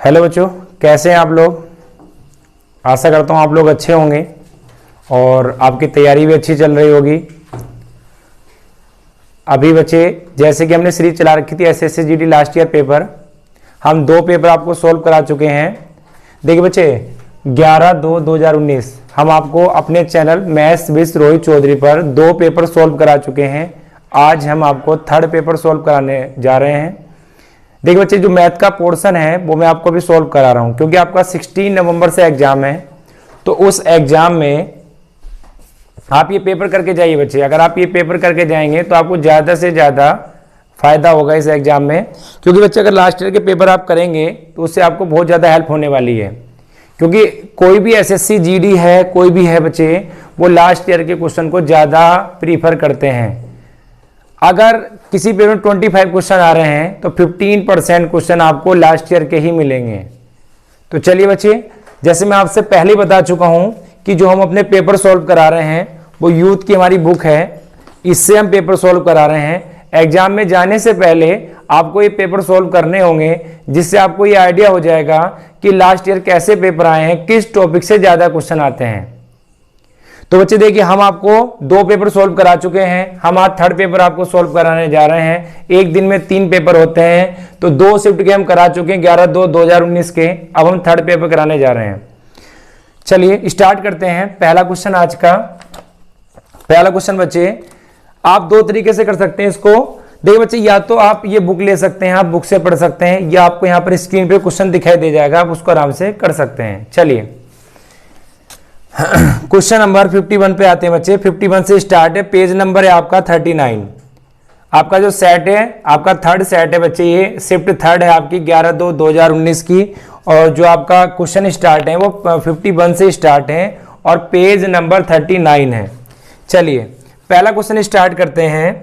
Hello बच्चों, कैसे हैं आप लोग। आशा करता हूँ आप लोग अच्छे होंगे और आपकी तैयारी भी अच्छी चल रही होगी। अभी बच्चे जैसे कि हमने सीरीज चला रखी थी SSC GD last year paper, हम 2 पेपर आपको सॉल्व करा चुके हैं। देखिए बच्चे 11/2/2019 हम आपको अपने channel maths with Rohit Chaudhary पर 2 पेपर सॉल्व करा चुके हैं। आज हम आपको 3rd पेपर सॉल्व कराने जा रहे हैं। देखिए बच्चे, जो मैथ का पोर्शन है वो मैं आपको भी सॉल्व करा रहा हूं क्योंकि आपका 16 नवंबर से एग्जाम है। तो उस एग्जाम में आप ये पेपर करके जाइए बच्चे। अगर आप ये पेपर करके जाएंगे तो आपको ज़्यादा से ज़्यादा फायदा होगा इस एग्जाम में, क्योंकि बच्चे अगर लास्ट ईयर के पेपर आप करेंगे तो उससे आपको बहुत ज़्यादा हेल्प होने वाली है। क्योंकि कोई भी एसएससी जीडी है, कोई भी है बच्चे, वो लास्ट ईयर के क्वेश्चन को ज़्यादा प्रीफर करते हैं। अगर किसी पेपर में 25 क्वेश्चन आ रहे हैं तो 15% क्वेश्चन आपको लास्ट ईयर के ही मिलेंगे। तो चलिए बच्चे, जैसे मैं आपसे पहले बता चुका हूं कि जो हम अपने पेपर सॉल्व करा रहे हैं वो यूथ की हमारी बुक है, इससे हम पेपर सॉल्व करा रहे हैं। एग्जाम में जाने से पहले आपको ये पेपर सॉल्व करने होंगे, जिससे आपको ये आइडिया हो जाएगा कि लास्ट ईयर कैसे पेपर आए हैं, किस टॉपिक से ज़्यादा क्वेश्चन आते हैं। तो बच्चे देखिए, हम आपको 2 पेपर सॉल्व करा चुके हैं, हम आज 3rd पेपर आपको सॉल्व कराने जा रहे हैं। एक दिन में 3 पेपर होते हैं, तो 2 शिफ्ट के हम करा चुके हैं 11/2/2019 के। अब हम 3rd पेपर कराने जा रहे हैं। चलिए स्टार्ट करते हैं। पहला क्वेश्चन आज का, पहला क्वेश्चन बच्चे आप 2 तरीके से कर सकते हैं इसको। देखिए बच्चे, या तो आप ये बुक ले सकते हैं, आप बुक से पढ़ सकते हैं, या आपको यहाँ पर स्क्रीन पे क्वेश्चन दिखाई दे जाएगा, आप उसको आराम से कर सकते हैं। चलिए क्वेश्चन नंबर 51 पे आते हैं बच्चे। 51 से स्टार्ट है, पेज नंबर है आपका 39। आपका जो सेट है, आपका 3rd सेट है बच्चे, ये शिफ्ट 3rd है आपकी 11/2/2019 की। और जो आपका क्वेश्चन स्टार्ट है वो 51 से स्टार्ट है और पेज नंबर 39 है। चलिए पहला क्वेश्चन स्टार्ट करते हैं।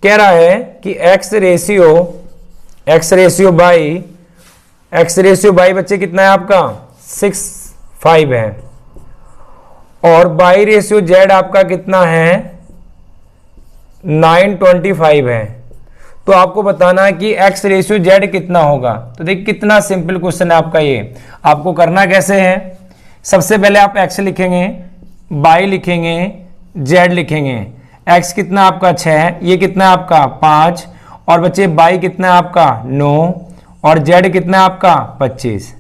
कह रहा है कि एक्स रेशियो बाई बच्चे कितना है आपका 6/5 है, और बाई रेशियो जेड आपका कितना है 9/25 है। तो आपको बताना है कि एक्स रेशियो जेड कितना होगा। तो देखिए कितना सिंपल क्वेश्चन है आपका ये। आपको करना कैसे है, सबसे पहले आप एक्स लिखेंगे, बाई लिखेंगे, जेड लिखेंगे। एक्स कितना आपका 6, ये कितना आपका 5, और बच्चे बाई कितना आपका 9, और जेड कितना आपका 25।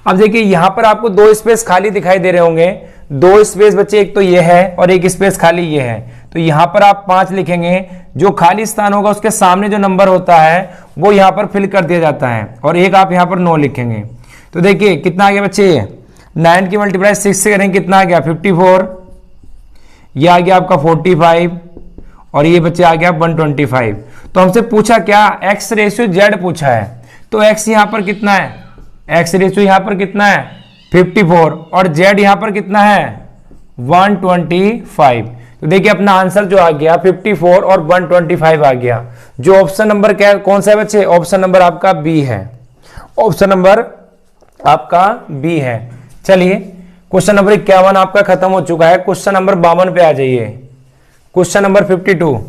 अब देखिए यहां पर आपको 2 स्पेस खाली दिखाई दे रहे होंगे। 2 स्पेस बच्चे, एक तो ये है और एक स्पेस खाली ये है। तो यहां पर आप 5 लिखेंगे, जो खाली स्थान होगा उसके सामने जो नंबर होता है वो यहां पर फिल कर दिया जाता है, और एक आप यहां पर 9 लिखेंगे। तो देखिए कितना आ गया बच्चे, 9 की मल्टीप्लाई 6 से करेंगे कितना आ गया 54, ये आ गया आपका 45, और ये बच्चे आ गया 125। तो हमसे पूछा क्या, एक्स रेशियो जेड पूछा है। तो एक्स यहां पर कितना है, एक्स रेशियो यहां पर कितना है 54, और जेड यहां पर कितना है 125। तो देखिए अपना आंसर जो आ गया 54 और 125 आ गया। जो ऑप्शन नंबर क्या कौन सा है बच्चे, ऑप्शन नंबर आपका बी है। ऑप्शन नंबर आपका बी है। चलिए क्वेश्चन नंबर 51 आपका खत्म हो चुका है। क्वेश्चन नंबर 52 पे आ जाइए। Question number 52।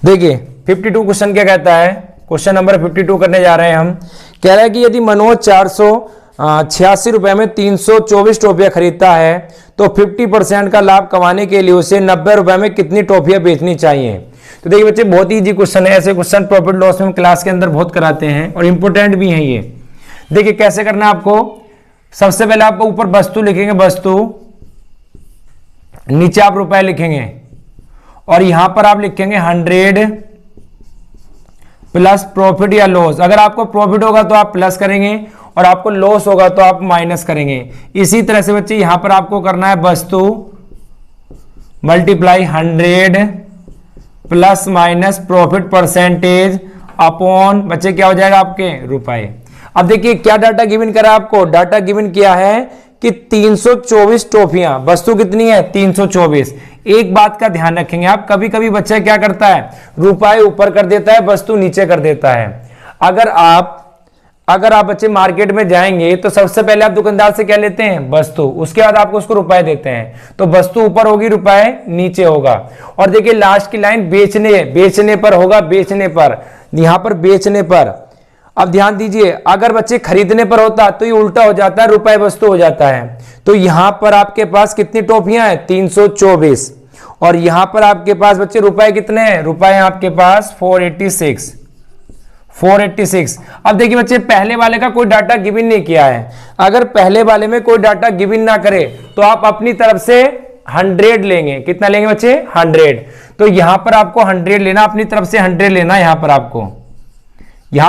देखिए 52 क्वेश्चन क्या कहता है, क्वेश्चन नंबर 52 करने जा रहे हैं हम। कह रहा है कि यदि मनोज 486 रुपए में 324 टॉफियां खरीदता है तो 50% का लाभ कमाने के लिए उसे 90 रुपए में कितनी टॉफियां बेचनी चाहिए। तो देखिए बच्चे बहुत ही इजी क्वेश्चन है। ऐसे क्वेश्चन प्रॉफिट लॉस में क्लास के अंदर बहुत कराते हैं और इंपोर्टेंट भी है ये। देखिए कैसे करना है आपको, सबसे पहले आपको ऊपर वस्तु लिखेंगे, वस्तु, नीचे आप रुपए लिखेंगे, और यहां पर आप लिखेंगे 100 प्लस प्रॉफिट या लॉस। अगर आपको प्रॉफिट होगा तो आप प्लस करेंगे और आपको लॉस होगा तो आप माइनस करेंगे। इसी तरह से बच्चे यहां पर आपको करना है वस्तु multiply 100 plus minus profit percentage upon बच्चे क्या हो जाएगा आपके रुपए। अब देखिए क्या डाटा गिवन करा आपको, डाटा गिवन किया है कि 324 टॉफियां, वस्तु कितनी है 324। एक बात का ध्यान रखेंगे आप, कभी कभी बच्चा क्या करता है रुपए ऊपर कर देता है, वस्तु नीचे कर देता है। अगर आप अगर आप बच्चे मार्केट में जाएंगे तो सबसे पहले आप दुकानदार से क्या लेते हैं? वस्तु। उसके बाद आपको उसको रुपए देते हैं। तो वस्तु ऊपर होगी, रुपए नीचे होगा। और देखिए लास्ट की लाइन बेचने पर होगा, बेचने पर, यहां पर बेचने पर। अब ध्यान दीजिए, अगर बच्चे खरीदने पर होता तो ये उल्टा हो जाता है, रुपए वस्तु हो जाता है। तो यहां पर आपके पास कितनी टॉफियां हैं? 324। और यहां पर आपके पास बच्चे रुपए कितने हैं? रुपए आपके पास 486। अब देखिए बच्चे, पहले वाले का कोई डाटा गिवन नहीं किया है। अगर पहले वाले में कोई डाटा गिवन ना करे तो आप अपनी तरफ से 100 लेंगे। कितना लेंगे बच्चे? 100। तो यहां पर आपको 100 लेना, अपनी तरफ से 100 लेना। यहां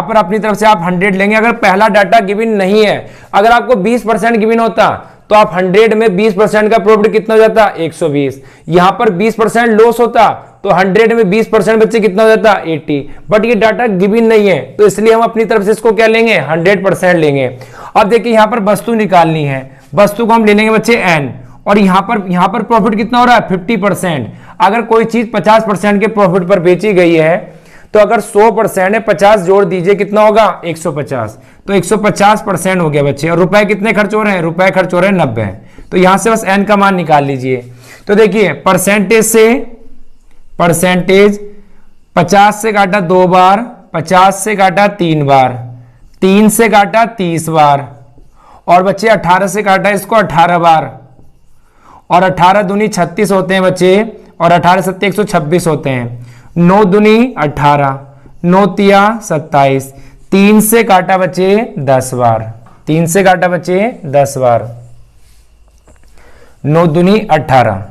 पर अपनी तरफ से आप 100 लेंगे। अगर पहला डाटा गिवन नहीं है, अगर आपको 20% गिवन होता तो आप 100 में 20% का प्रॉफिट कितना हो जाता? 120। यहां पर 20% लॉस होता तो 100 में 20% बच्चे कितना हो जाता? 80। बट ये डाटा गिवन नहीं है, तो इसलिए हम अपनी तरफ से इसको क्या लेंगे? 100% लेंगे। अब देखिए यहां पर वस्तु निकालनी है। वस्तु को हम ले लेंगे बच्चे n। और यहां पर प्रॉफिट कितना हो रहा है? 50%। अगर कोई चीज 50% के प्रॉफिट पर बेची गई है तो अगर 100% है, 50 जोड़ दीजिए, कितना होगा? 150। तो 150% हो गया बच्चे। और रुपए कितने खर्च हो रहे हैं? रुपए खर्च हो रहे हैं 90। तो यहां से बस n का मान निकाल लीजिए। तो देखिए परसेंटेज 50 से काटा 2 बार, 50 से काटा 3 बार, 3 से काटा 30 बार, और बच्चे 18 से काटा इसको 18 बार। और 18 दूनी 36 होते हैं बच्चे, और 18 सत्ते 126 होते हैं। 9 दूनी 18, 9 तिया 27। 3 से काटा बच्चे 10 बार, 3 से काटा बच्चे 10 बार। 9 दूनी 18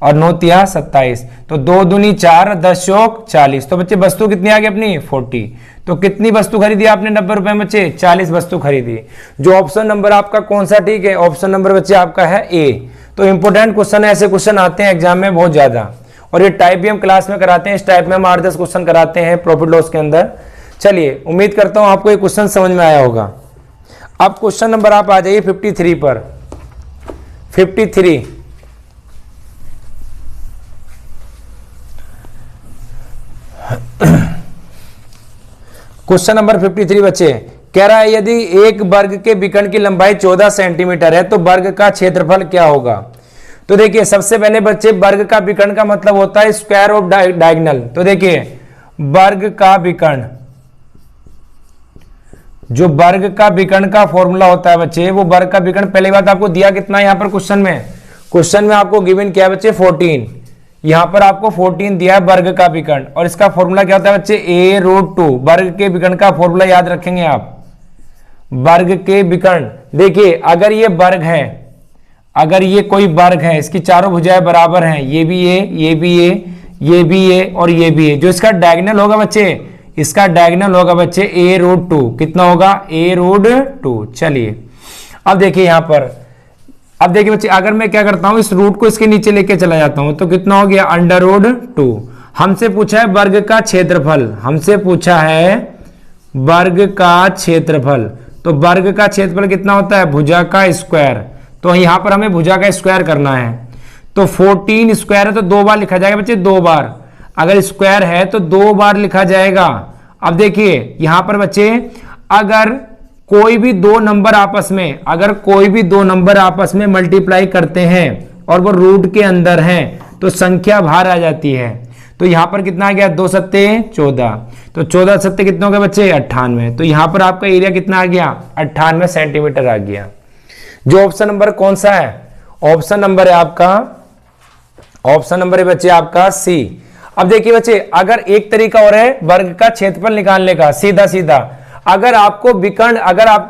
और 9 तिया 27। तो 2 दूनी 4, 10 चौक 40। तो बच्चे वस्तु कितनी आ गई अपनी? 40। तो कितनी वस्तु खरीदी आपने 90 रुपए में बच्चे? 40 वस्तु खरीदी। जो ऑप्शन नंबर आपका कौन सा ठीक है? ऑप्शन नंबर बच्चे आपका है ए। तो इंपोर्टेंट क्वेश्चन, ऐसे क्वेश्चन आते हैं एग्जाम में बहुत ज्यादा, और ये टाइप भी हम क्लास में कराते हैं। इस टाइप में हम 8-10 क्वेश्चन कराते हैं प्रॉफिट लॉस के अंदर। चलिए, उम्मीद करता हूं आपको ये क्वेश्चन समझ में आया होगा। अब क्वेश्चन नंबर आप आ जाइए 53 पर। 53 क्वेश्चन नंबर 53 बच्चे कह रहा है, यदि एक वर्ग के विकर्ण की लंबाई 14 सेंटीमीटर है तो वर्ग का क्षेत्रफल क्या होगा? तो देखिए सबसे पहले बच्चे, वर्ग का विकर्ण का मतलब होता है स्क्वायर ऑफ डायगोनल। तो देखिए वर्ग का विकर्ण, जो वर्ग का विकर्ण का फॉर्मूला होता है बच्चे, वो वर्ग का विकर्ण, पहली बात आपको दिया कितना है यहाँ पर क्वेश्चन में आपको गिवन क्या है बच्चे? 14। यहां पर आपको 14 दिया है वर्ग का विकर्ण, और इसका फॉर्मूला क्या होता है बच्चे? a√2। वर्ग के विकर्ण का फॉर्मूला याद रखेंगे आप, वर्ग के विकर्ण। देखिए अगर ये वर्ग है, अगर ये कोई वर्ग है, इसकी चारों भुजाएं बराबर हैं, ये भी ए, ये भी ए, ये भी ए और ये भी ए, जो इसका डायगोनल होगा बच्चे, इसका डायगोनल होगा बच्चे a√2। कितना होगा? a√2। चलिए अब देखिए यहां पर, अब देखिए बच्चे, अगर मैं क्या करता हूं, इस रूट को इसके नीचे लेके चला जाता हूं, तो कितना हो गया? √2। हमसे पूछा है वर्ग का क्षेत्रफल, हमसे पूछा है वर्ग का क्षेत्रफल। तो वर्ग का क्षेत्रफल कितना होता है? भुजा का स्क्वायर। तो यहां पर हमें भुजा का स्क्वायर करना है। तो 14 स्क्वायर है तो 2 बार लिखा जाएगा बच्चे, 2 बार। अगर स्क्वायर है तो 2 बार लिखा जाएगा। अब देखिए यहां पर बच्चे, अगर कोई भी दो नंबर आपस में, अगर कोई भी दो नंबर आपस में मल्टीप्लाई करते हैं और वो रूट के अंदर हैं, तो संख्या बाहर आ जाती है। तो यहां पर कितना आ गया? 2 सत्ते 14। तो 14 सत्ते कितने हो गए बच्चे? 98। तो यहां पर आपका एरिया कितना आ गया? 98 सेंटीमीटर आ गया। जो ऑप्शन नंबर कौन सा है? ऑप्शन नंबर है आपका, ऑप्शन नंबर है बच्चे आपका सी। अब देखिए बच्चे, अगर एक तरीका और है वर्ग का क्षेत्रफल निकालने का, सीधा सीधा, अगर आपको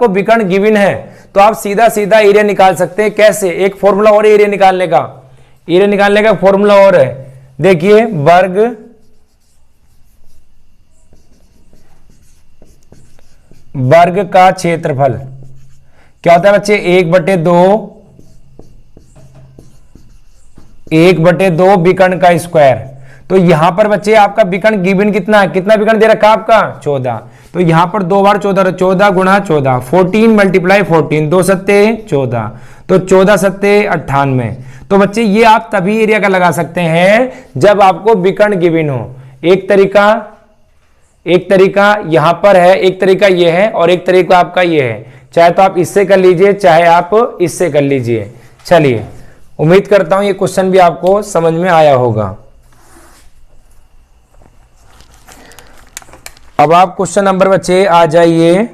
विकर्ण गिवन है तो आप सीधा सीधा एरिया निकाल सकते हैं। कैसे? एक फॉर्मूला और एरिया निकालने का फॉर्मूला और है। देखिए वर्ग का क्षेत्रफल क्या होता है बच्चे? 1/2 विकर्ण का स्क्वायर। तो यहां पर बच्चे आपका विकर्ण गिवन कितना है? कितना विकर्ण दे रखा है आपका? 14। तो यहां पर 2 बार 14, 14 गुणा 14, 14 मल्टीप्लाई 14, 2 सत्ते 14, तो 14 सत्ते 98। तो बच्चे ये आप तभी एरिया का लगा सकते हैं जब आपको विकर्ण गिवन हो। एक एक तरीका यहां पर है, एक तरीका ये है और एक तरीका आपका ये है। चाहे तो आप इससे कर लीजिए, चाहे आप इससे कर लीजिए। चलिए, उम्मीद करता हूं ये क्वेश्चन भी आपको समझ में आया होगा। अब आप क्वेश्चन नंबर बच्चे आ जाइए,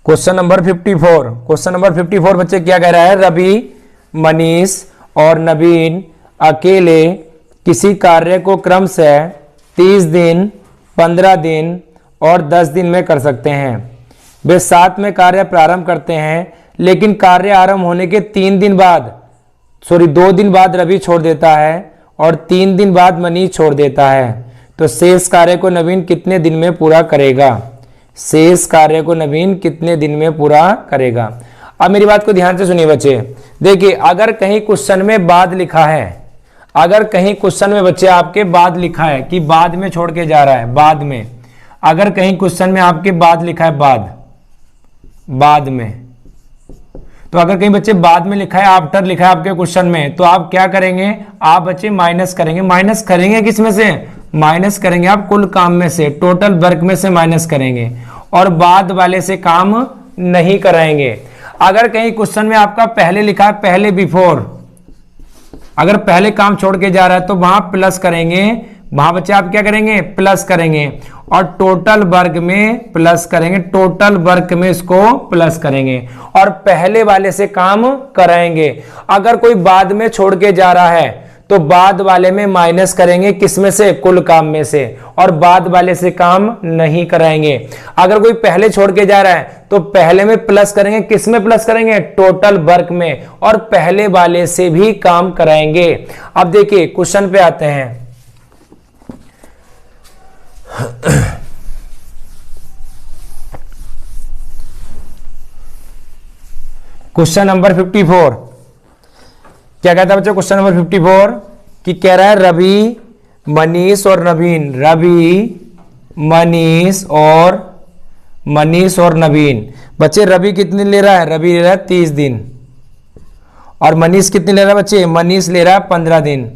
क्वेश्चन नंबर 54। क्वेश्चन नंबर 54 बच्चे क्या कह रहा है, रवि, मनीष और नवीन अकेले किसी कार्य को क्रमशः 30 दिन, 15 दिन और 10 दिन में कर सकते हैं। वे साथ में कार्य प्रारंभ करते हैं, लेकिन कार्य आरंभ होने के 2 दिन बाद रवि छोड़ देता है और 3 दिन बाद मनीष छोड़ देता है। तो शेष कार्य को नवीन कितने दिन में पूरा करेगा? शेष कार्य को नवीन कितने दिन में पूरा करेगा? अब मेरी बात को ध्यान से सुनिए बच्चे। देखिए, अगर कहीं क्वेश्चन में बाद लिखा है, अगर कहीं क्वेश्चन में बच्चे आपके बाद लिखा है कि बाद में छोड़ के जा रहा है, बाद में, अगर कहीं क्वेश्चन में आपके बाद लिखा है, बाद में, तो अगर कहीं बच्चे बाद में लिखा है, आफ्टर लिखा है आपके क्वेश्चन में, तो आप क्या करेंगे? आप बच्चे माइनस करेंगे। माइनस करेंगे किस में से? माइनस करेंगे आप कुल काम में से, टोटल वर्क में से माइनस करेंगे और बाद वाले से काम नहीं कराएंगे। अगर कहीं क्वेश्चन में आपका पहले लिखा है, पहले बिफोर, अगर पहले काम छोड़ के जा रहा है तो वहां प्लस करेंगे, वहां बच्चे आप क्या करेंगे? प्लस करेंगे और टोटल वर्ग में प्लस करेंगे, टोटल वर्ग में इसको प्लस करेंगे और पहले वाले से काम कराएंगे। अगर कोई बाद में छोड़ के जा रहा है तो बाद वाले में माइनस करेंगे, किसमें से? कुल काम में से, और बाद वाले से काम नहीं कराएंगे। अगर कोई पहले छोड़ के जा रहा है तो पहले में प्लस करेंगे, किसमें प्लस करेंगे? टोटल वर्क में, और पहले वाले से भी काम कराएंगे। अब देखिए क्वेश्चन पे आते हैं। क्वेश्चन नंबर 54 क्या कहता है बच्चों? क्वेश्चन नंबर 54 कि कह रहा है रवि, मनीष और नवीन, रवि, मनीष और नवीन। बच्चे रवि कितने ले रहा है? रवि ले रहा है 30 दिन। और मनीष कितने ले रहा है बच्चे? मनीष ले रहा है 15 दिन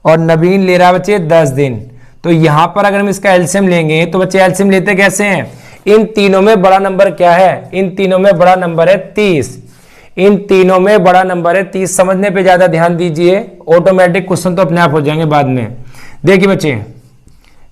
और नवीन ले रहा है बच्चे 10 दिन। तो यहां पर अगर हम इसका एलसीएम लेंगे तो बच्चे एलसीएम लेते कैसे हैं? इन तीनों में बड़ा नंबर क्या है? इन तीनों में बड़ा नंबर है 30। इन तीनों में बड़ा नंबर है 30। समझने पे ज्यादा ध्यान दीजिए, ऑटोमेटिक क्वेश्चन तो अपने आप हो जाएंगे बाद में। देखिए बच्चे,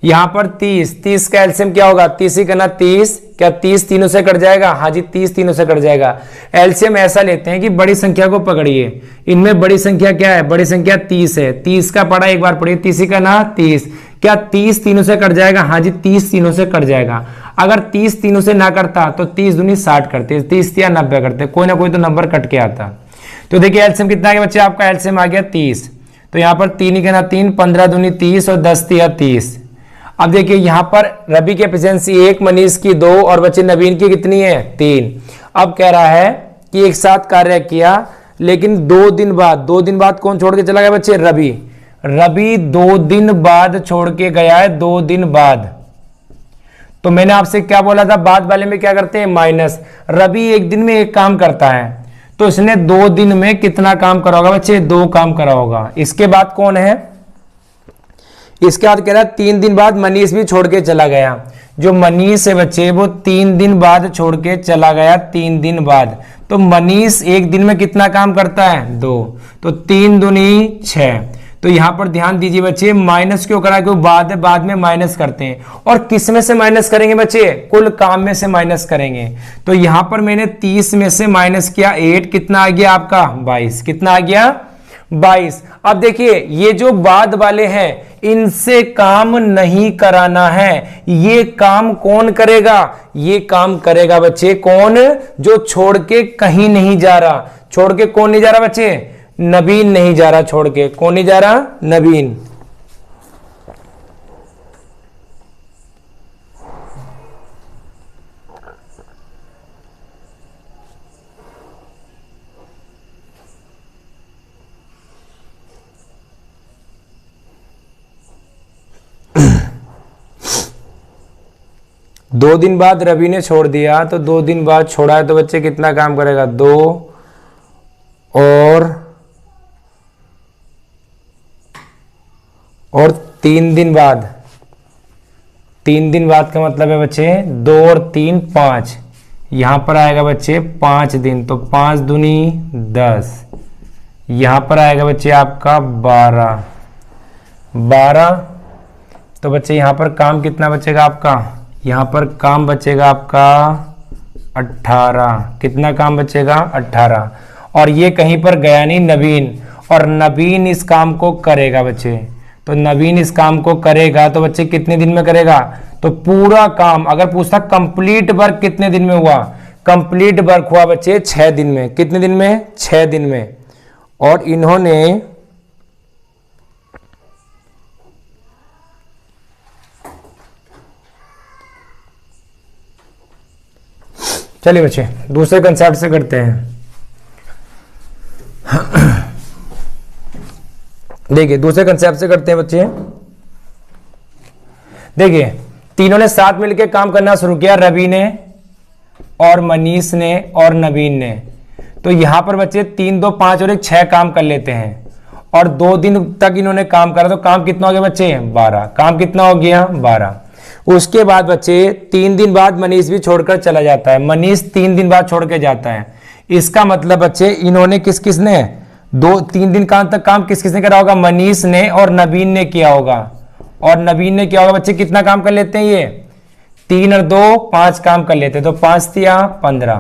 यहां पर 30 का एलसीएम क्या होगा? 30 ही करना 30, क्या 30 तीनों से कट जाएगा? हाँ जी, 30 तीनों से कट जाएगा। एलसीएम ऐसा लेते हैं कि बड़ी संख्या को पकड़िए। इनमें बड़ी संख्या क्या है? बड़ी संख्या 30 है। 30 का पढ़ा एक बार पढ़िए, 30 ही करना 30, क्या 30 तीनों से कट जाएगा? हाँ जी, 30 तीनों से कट जाएगा। अगर 30 तीनों से ना करता तो 30 दूनी 60 करते, 30 या 90 करते, कोई ना कोई तो नंबर कट के आता। तो देखिए एलसीएम कितना आ गया बच्चे? आपका एलसीएम आ गया 30। तो यहाँ पर 3 ही कहना 3, 15 दूनी 30 और 10 तिया 30। अब देखिए यहाँ पर रवि की एफिशिएंसी 1, मनीष की 2 और बच्चे नवीन की कितनी है? 3। अब कह रहा है कि एक साथ कार्य किया, लेकिन 2 दिन बाद कौन छोड़ के चला गया बच्चे? रवि। रवि 2 दिन बाद छोड़ के गया है, 2 दिन बाद। तो मैंने आपसे क्या बोला था? बाद वाले में क्या करते हैं? माइनस। रवि एक दिन में एक काम करता है, तो इसने 2 दिन में कितना काम करा होगा बच्चे? 2 काम करा होगा। इसके बाद कौन है? इसके बाद कह रहा है 3 दिन बाद मनीष भी छोड़ के चला गया। जो मनीष है बच्चे वो 3 दिन बाद छोड़ के चला गया, 3 दिन बाद। तो मनीष एक दिन में कितना काम करता है? 2। तो 3 दूनी 6। तो यहां पर ध्यान दीजिए बच्चे, माइनस क्यों करा? क्यों? बाद में माइनस करते हैं। और किस में से माइनस करेंगे बच्चे? कुल काम में से माइनस करेंगे। तो यहां पर मैंने 30 में से माइनस किया 8, कितना आ गया आपका? 22। कितना आ गया? 22। अब देखिए ये जो बाद वाले हैं इनसे काम नहीं कराना है। ये काम कौन करेगा? ये काम करेगा बच्चे कौन? जो छोड़ के कहीं नहीं जा रहा। छोड़ के कौन नहीं जा रहा बच्चे? नवीन नहीं जा रहा छोड़ के। कौन नहीं जा रहा? नवीन। दो दिन बाद रवि ने छोड़ दिया, तो 2 दिन बाद छोड़ा है तो बच्चे कितना काम करेगा? 2 और 3 दिन बाद 3 दिन बाद का मतलब है बच्चे 2 और 3 5, यहाँ पर आएगा बच्चे 5 दिन, तो 5 दूनी 10, यहाँ पर आएगा बच्चे आपका 12, तो बच्चे यहाँ पर काम कितना बचेगा आपका, यहाँ पर काम बचेगा आपका 18, कितना काम बचेगा 18, और ये कहीं पर गया नहीं नवीन, और नवीन इस काम को करेगा बच्चे, तो नवीन इस काम को करेगा तो बच्चे कितने दिन में करेगा, तो पूरा काम अगर पूछता कंप्लीट वर्क कितने दिन में हुआ, कंप्लीट वर्क हुआ बच्चे 6 दिन में, कितने दिन में 6 दिन में, और इन्होंने चलिए बच्चे दूसरे कंसेप्ट से करते हैं। देखिए दूसरे कंसेप्ट से करते हैं बच्चे। देखिए तीनों ने साथ मिलकर काम करना शुरू किया, रवि ने और मनीष ने और नवीन ने। तो यहां पर बच्चे 3 2 5 और 1 6 काम कर लेते हैं, और 2 दिन तक इन्होंने काम करा, तो काम कितना हो गया बच्चे 12, काम कितना हो गया 12। उसके बाद बच्चे 3 दिन बाद मनीष भी छोड़कर चला जाता है, मनीष 3 दिन बाद छोड़ के जाता है। इसका मतलब बच्चे इन्होंने किस किस ने 2-3 दिन तक काम किस किस ने करा होगा, मनीष ने और नवीन ने किया होगा, और नवीन ने किया होगा बच्चे कितना काम कर लेते हैं ये 3 और 2 5 काम कर लेते हैं, तो 5 तिया 15,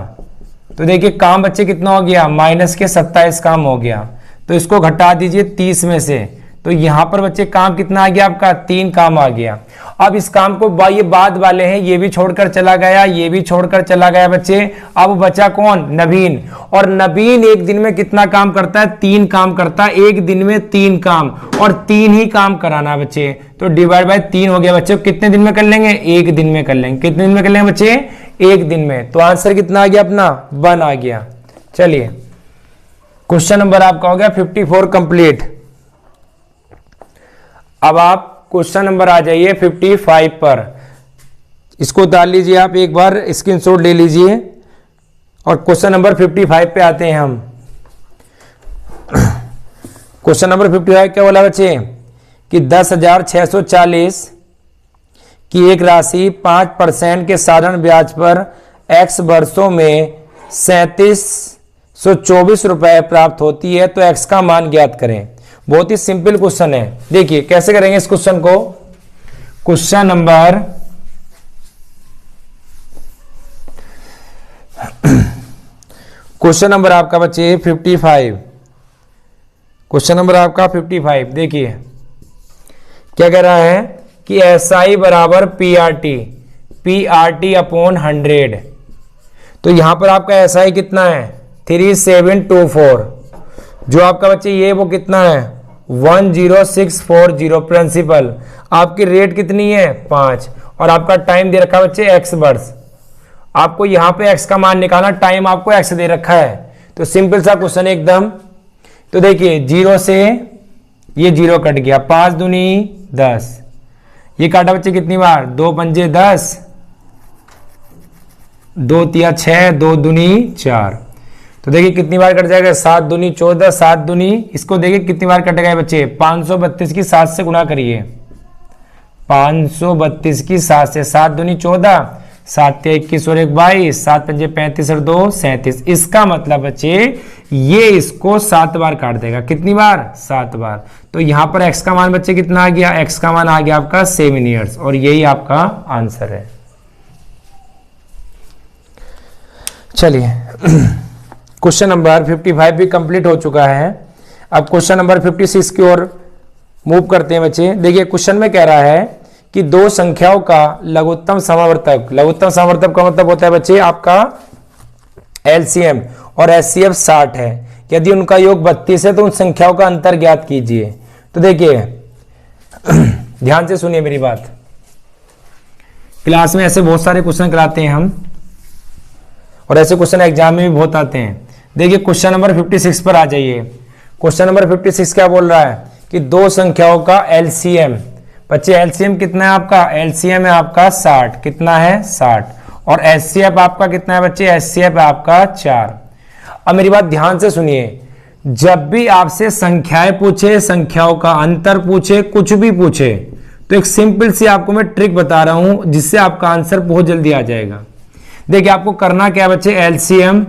तो देखिए काम बच्चे कितना हो गया माइनस के 27 काम हो गया, तो इसको घटा दीजिए 30 में से, तो यहां पर बच्चे काम कितना आ गया आपका 3 काम आ गया। अब इस काम को ये बाद वाले हैं, ये भी छोड़कर चला गया, ये भी छोड़कर चला गया बच्चे, अब बचा कौन नवीन, और नवीन एक दिन में कितना काम करता है 3 काम करता है, एक दिन में 3 काम, और 3 ही काम कराना बच्चे, तो डिवाइड बाय 3 हो गया बच्चे। कितने दिन में कर लेंगे, एक दिन में कर लेंगे, कितने दिन में कर लेंगे बच्चे एक दिन में, तो आंसर कितना आ गया अपना 1 आ गया। चलिए क्वेश्चन नंबर आपका हो गया 54 कंप्लीट। अब आप क्वेश्चन नंबर आ जाइए 55 पर, इसको डाल लीजिए आप, एक बार स्क्रीनशॉट ले लीजिए, और क्वेश्चन नंबर 55 पे आते हैं हम। क्वेश्चन नंबर 55 क्या बोला बच्चे कि 10,640 की एक राशि 5% के साधारण ब्याज पर x वर्षों में 3724 रुपए प्राप्त होती है, तो x का मान ज्ञात करें। बहुत ही सिंपल क्वेश्चन है। देखिए कैसे करेंगे इस क्वेश्चन को। क्वेश्चन नंबर आपका बच्चे 55, क्वेश्चन नंबर आपका 55। देखिए क्या कह रहा है कि SI बराबर PRT अपॉन 100, तो यहां पर आपका SI कितना है 3724, जो आपका बच्चे ये वो कितना है 10640, प्रिंसिपल आपकी रेट कितनी है 5, और आपका टाइम दे रखा है बच्चे x वर्ष, आपको यहां पे x का मान निकालना, टाइम आपको x दे रखा है, तो सिंपल सा क्वेश्चन एकदम। तो देखिए 0 से ये 0 कट गया, 5 दूनी 10, ये काटा बच्चे कितनी बार 2 पंजे 10, 2 तिया 6, 2 दूनी 4, तो देखिए कितनी बार कट जाएगा 7 दूनी 14, 7 दूनी, इसको देखिए कितनी बार कटेगा बच्चे 532 की 7 से गुणा करिए, 532 की 7 से, 7 दूनी 14, 7 21 और 1 22, 7 पंजे 35 और 2 37, इसका मतलब बच्चे ये इसको 7 बार काट देगा, कितनी बार 7 बार। तो यहां पर x का मान बच्चे कितना आ गया, x का मान आ गया आपका 7 ईयर्स, और यही आपका आंसर है। चलिए क्वेश्चन नंबर 55 भी कंप्लीट हो चुका है। अब क्वेश्चन नंबर 56 की ओर मूव करते हैं बच्चे। देखिए क्वेश्चन में कह रहा है कि 2 संख्याओं का लघुत्तम समावर्तक, लघुत्तम समावर्तक का मतलब होता है बच्चे आपका LCM और HCF 60 है, यदि उनका योग 32 है तो उन संख्याओं का अंतर ज्ञात कीजिए। तो देखिए ध्यान से सुनिए मेरी बात, क्लास में ऐसे बहुत सारे क्वेश्चन कराते हैं हम, और ऐसे क्वेश्चन एग्जाम में भी बहुत आते हैं। देखिए क्वेश्चन नंबर 56 पर आ जाइए। क्वेश्चन नंबर 56 क्या बोल रहा है कि 2 संख्याओं का LCM, बच्चे LCM कितना है आपका, LCM है आपका 60, कितना है 60, और HCF आपका कितना है बच्चे, HCF है आपका 4। अब मेरी बात ध्यान से सुनिए, जब भी आपसे संख्याएं पूछे, संख्याओं का अंतर पूछे, कुछ भी पूछे, तो एक सिंपल सी आपको मैं ट्रिक बता रहा हूं जिससे आपका आंसर बहुत जल्दी आ जाएगा। देखिए आपको करना क्या बच्चे, एलसीएम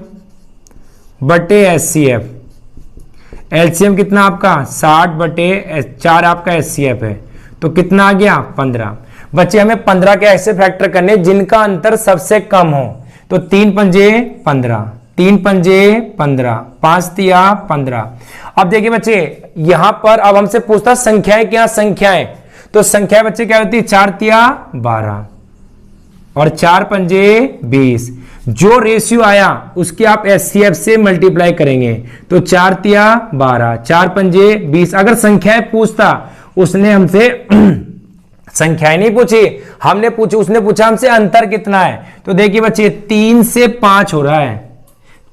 बटे एचसीएफ। एलसीएम कितना आपका 60 बटे 4 आपका एचसीएफ है, तो कितना आ गया 15। बच्चे हमें 15 के ऐसे फैक्टर करने जिनका अंतर सबसे कम हो, तो 3 पंजे 15, 3 पंजे 15, 5 तिया 15। अब देखिए बच्चे यहां पर अब हमसे पूछता संख्याएं, क्या संख्याएं, तो संख्या बच्चे क्या होती है, 4 तिया 12 और 4 पंजे 20। जो रेशियो आया उसकी आप एचसीएफ से मल्टीप्लाई करेंगे, तो 4 तिया 12, 4 पंजे 20। अगर संख्याएं पूछता, उसने हमसे संख्याएं नहीं पूछी, हमने पूछी, उसने पूछा हमसे अंतर कितना है। तो देखिए बच्चे 3 से 5 हो रहा है,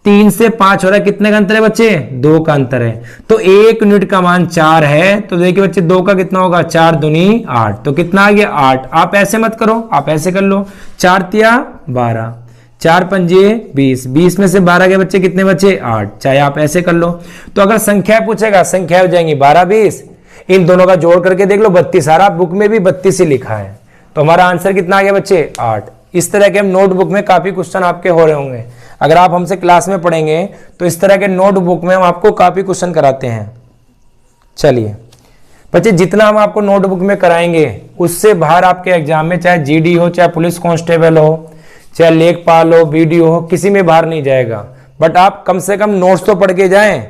3 से 5 हो रहा है, कितने का अंतर है बच्चे, 2 का अंतर है। तो 1 यूनिट का मान 4 है, तो देखिए बच्चे 2 का कितना होगा, 4 दूनी 8, तो कितना आ गया 8। आप ऐसे मत करो, आप ऐसे कर लो, 4 तिया 12, 4 पंजे 20, 20 में से 12 के बच्चे कितने बचे 8, चाहे आप ऐसे कर लो। तो अगर संख्या पूछेगा, संख्या हो जाएंगी 12 20, इन दोनों का जोड़ करके देख लो 32, सारा बुक में भी 32 ही लिखा है, तो हमारा आंसर कितना आ गया बच्चे 8। इस तरह के हम नोटबुक में काफी क्वेश्चन आपके हो रहे होंगे, अगर आप हमसे क्लास में पढ़ेंगे तो इस तरह के नोटबुक में हम आपको काफी क्वेश्चन कराते हैं। चलिए बच्चे जितना हम आपको नोटबुक में कराएंगे उससे बाहर आपके एग्जाम में, चाहे जीडी हो, चाहे पुलिस कांस्टेबल हो, चाहे लेखपाल हो, बीडीओ हो, किसी में बाहर नहीं जाएगा। बट आप कम से कम नोट्स तो पढ़ के जाएं,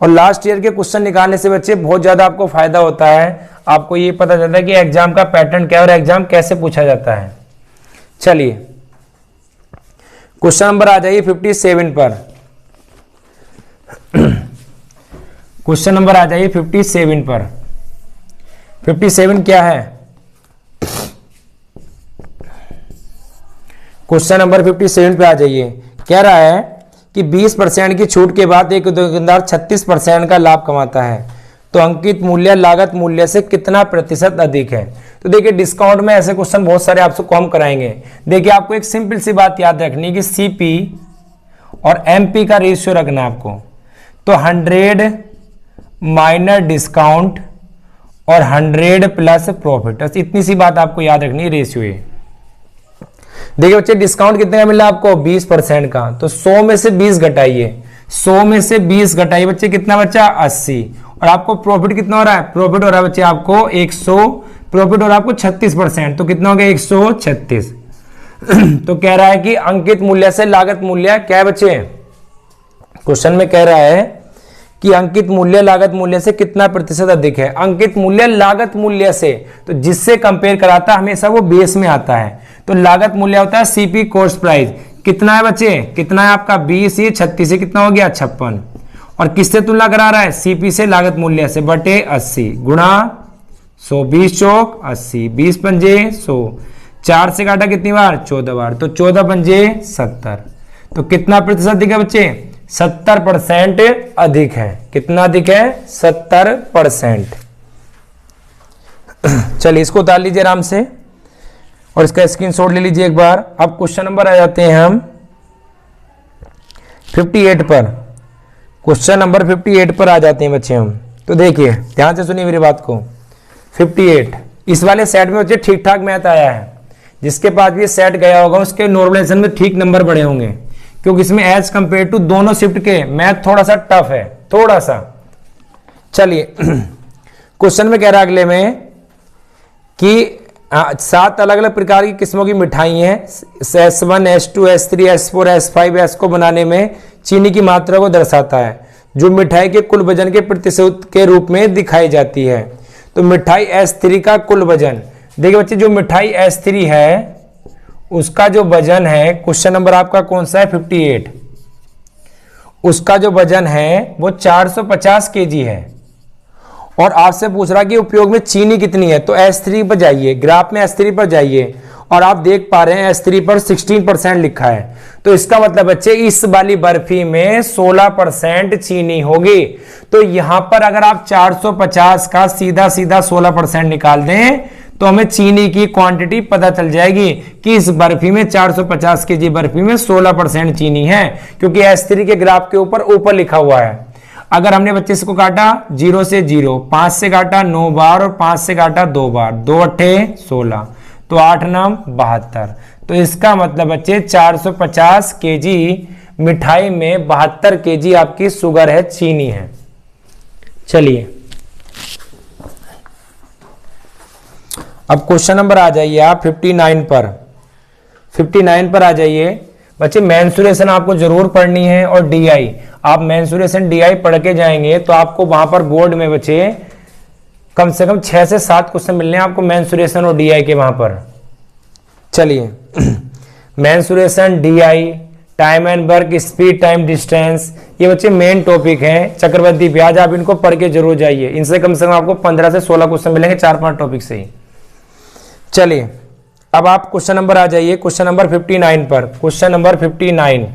और लास्ट ईयर के क्वेश्चन निकालने से बच्चे बहुत ज्यादा आपको फायदा होता है, आपको ये पता चलता है कि एग्जाम का पैटर्न क्या है और एग्जाम कैसे पूछा जाता है। चलिए क्वेश्चन नंबर आ जाइए 57 पर। क्वेश्चन नंबर आ जाइए 57 पर। 57 क्या है, क्वेश्चन नंबर 57 पे आ जाइए। कह रहा है कि 20% की छूट के बाद एक दुकानदार 36% का लाभ कमाता है, तो अंकित मूल्य लागत मूल्य से कितना प्रतिशत अधिक है। तो देखिए डिस्काउंट में ऐसे क्वेश्चन बहुत सारे आपसे कम कराएंगे। देखिए आपको एक सिंपल सी बात याद रखनी है कि सीपी और एमपी का रेशियो रखना है आपको, तो 100 माइनस डिस्काउंट और 100 प्लस प्रॉफिट, बस इतनी सी बात आपको याद रखनी है, रेशियो है। देखिए बच्चे डिस्काउंट कितने का मिला आपको 20% का, तो 100 में से 20 घटाइए, 100 में से 20 घटाइए बच्चे कितना बचा 80, और आपको प्रॉफिट कितना हो रहा है, प्रॉफिट हो रहा है बच्चे आपको 100, प्रॉफिट हो रहा है आपको 36%, तो कितना हो गया 136। तो कह रहा है कि अंकित मूल्य से लागत मूल्य क्या है बच्चे, क्वेश्चन में कह रहा है कि अंकित मूल्य लागत मूल्य से कितना प्रतिशत अधिक है। अंकित मूल्य लागत मूल्य से, तो जिससे कंपेयर कराता है हमेशा वो बेस में आता है, तो लागत मूल्य होता है सीपी कॉस्ट प्राइस। कितना है बच्चे, कितना है आपका 20, ये 36 से कितना हो गया 56, और किससे तुलना करा रहा है, सीपी से लागत मूल्य से, बटे 80 गुणा 100, 20 चौक 80, 20 पंजे 100, 4 से काटा कितनी बार 14 बार, तो 14 पंजे 70, तो कितना प्रतिशत अधिक है बच्चे 70% अधिक है। कितना अधिक है 70%। चलिए इसको उतार लीजिए आराम से और इसका स्क्रीनशॉट ले लीजिए एक बार। अब क्वेश्चन नंबर आ जाते हैं हम 58 पर। क्वेश्चन नंबर 58 पर आ जाते हैं बच्चे हम। तो देखिए ध्यान से सुनिए मेरी बात को। 58 इस वाले सेट में बच्चे ठीक ठाक मैथ आया है, जिसके पास भी ये सेट गया होगा उसके नॉर्मलाइजेशन में ठीक नंबर बढ़े होंगे, क्योंकि इसमें एज कंपेयर टू दोनों शिफ्ट के मैथ थोड़ा सा टफ है, थोड़ा सा। चलिए क्वेश्चन में कह रहा है अगले में कि 7 अलग अलग प्रकार की किस्मों की मिठाई हैं, S1, S2, S3, S4, S5, S को बनाने में चीनी की मात्रा को दर्शाता है, जो मिठाई के कुल वजन के प्रतिशत के रूप में दिखाई जाती है। तो मिठाई S3 का कुल वजन, देखिए बच्चे जो मिठाई S3 है उसका जो वजन है, क्वेश्चन नंबर आपका कौन सा है 58, उसका जो वजन है वो 450 kg है, और आपसे पूछ रहा कि उपयोग में चीनी कितनी है। तो S3 पर जाइए, ग्राफ में S3 पर जाइए और आप देख पा रहे हैं S3 पर 16% लिखा है, तो इसका मतलब बच्चे इस वाली बर्फी में 16% चीनी होगी। तो यहां पर अगर आप 450 का सीधा सीधा 16% निकाल दें तो हमें चीनी की क्वांटिटी पता चल जाएगी कि इस बर्फी में 450 kg बर्फी में 16% चीनी है, क्योंकि S3 के ग्राफ के ऊपर लिखा हुआ है। अगर हमने बच्चे इसको काटा 0 से 0, 5 से काटा 9 बार और 5 से काटा 2 बार, 2 अट्ठे 16, तो 8 9 72। तो इसका मतलब बच्चे 450 केजी मिठाई में 72 केजी आपकी शुगर है, चीनी है। चलिए अब क्वेश्चन नंबर आ जाइए आप 59 पर। 59 पर आ जाइए बच्चे। मेंसुरेशन आपको जरूर पढ़नी है और डीआई, आप मेंसुरेशन डीआई पढ़ के जाएंगे तो आपको वहां पर बोर्ड में बच्चे कम से कम 6 से 7 क्वेश्चन मिलने हैं आपको मेंसुरेशन और डीआई के वहां पर। चलिए mensuration, DI, time and work, speed, time, distance, ये बच्चे मेन टॉपिक हैं। चक्रवृद्धि ब्याज, आप इनको पढ़ के जरूर जाइए। इनसे कम से कम आपको 15 से 16 क्वेश्चन मिलेंगे 4-5 टॉपिक से ही। चलिए अब आप क्वेश्चन नंबर आ जाइए, क्वेश्चन नंबर 59 पर। क्वेश्चन नंबर 59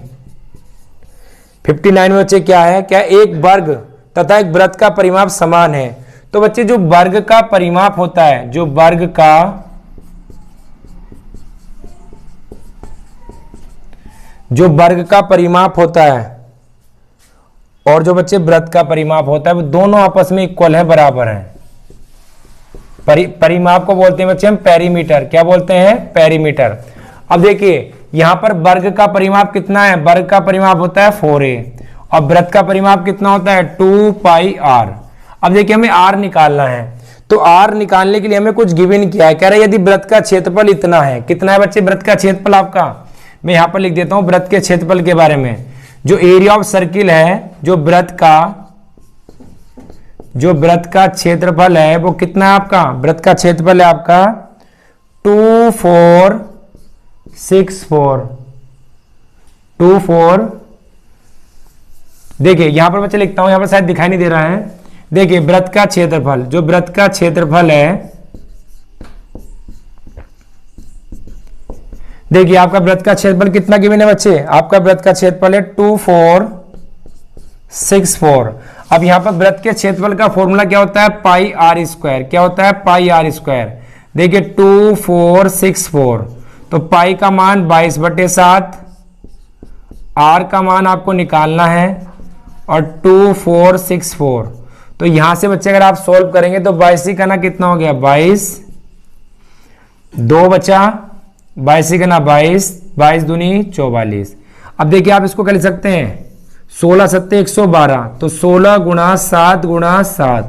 में बच्चे क्या है, क्या एक वर्ग तथा एक वृत्त का परिमाप समान है? तो बच्चे जो वर्ग का परिमाप होता है, जो वर्ग का परिमाप होता है और जो बच्चे वृत्त का परिमाप होता है, वो दोनों आपस में इक्वल है, बराबर है। परिमाप को बोलते हैं बच्चे हम पेरीमीटर। क्या बोलते हैं? पेरीमीटर। अब देखिए यहां पर वर्ग का परिमाप कितना है? वर्ग का परिमाप होता है 4a और वृत्त का परिमाप कितना होता है? 2 पाई r। अब देखिए हमें r निकालना है, तो r निकालने के लिए हमें कुछ गिवन किया है। कह रहे यदि वृत्त का क्षेत्रफल इतना है, कितना है बच्चे वृत्त का क्षेत्रफल आपका? मैं यहां पर लिख देता हूं वृत्त के क्षेत्रफल के बारे में। जो एरिया ऑफ सर्किल है, जो वृत्त का क्षेत्रफल है वो कितना है आपका? वृत्त का क्षेत्रफल है आपका 2464। देखिए यहां पर बच्चे लिखता हूं, यहां पर शायद दिखाई नहीं दे रहा है। देखिए वृत्त का क्षेत्रफल, जो वृत्त का क्षेत्रफल है, देखिए आपका वृत्त का क्षेत्रफल कितना गिवन है बच्चे? आपका वृत्त का क्षेत्रफल है 2464। अब यहां पर वृत्त के क्षेत्रफल का फॉर्मूला क्या होता है? पाई आर स्क्वायर। क्या होता है? पाई आर स्क्वायर। देखिए 2464, तो पाई का मान 22/7, आर का मान आपको निकालना है और 2464। तो यहां से बच्चे अगर आप सॉल्व करेंगे तो 22 का ना कितना हो गया? 22, 2 बचा, 22 का ना 22, 22 दूनी 44। अब देखिए आप इसको क्या लिख सकते हैं? 16 सत्ते 112, तो 16 गुणा 7 गुणा 7,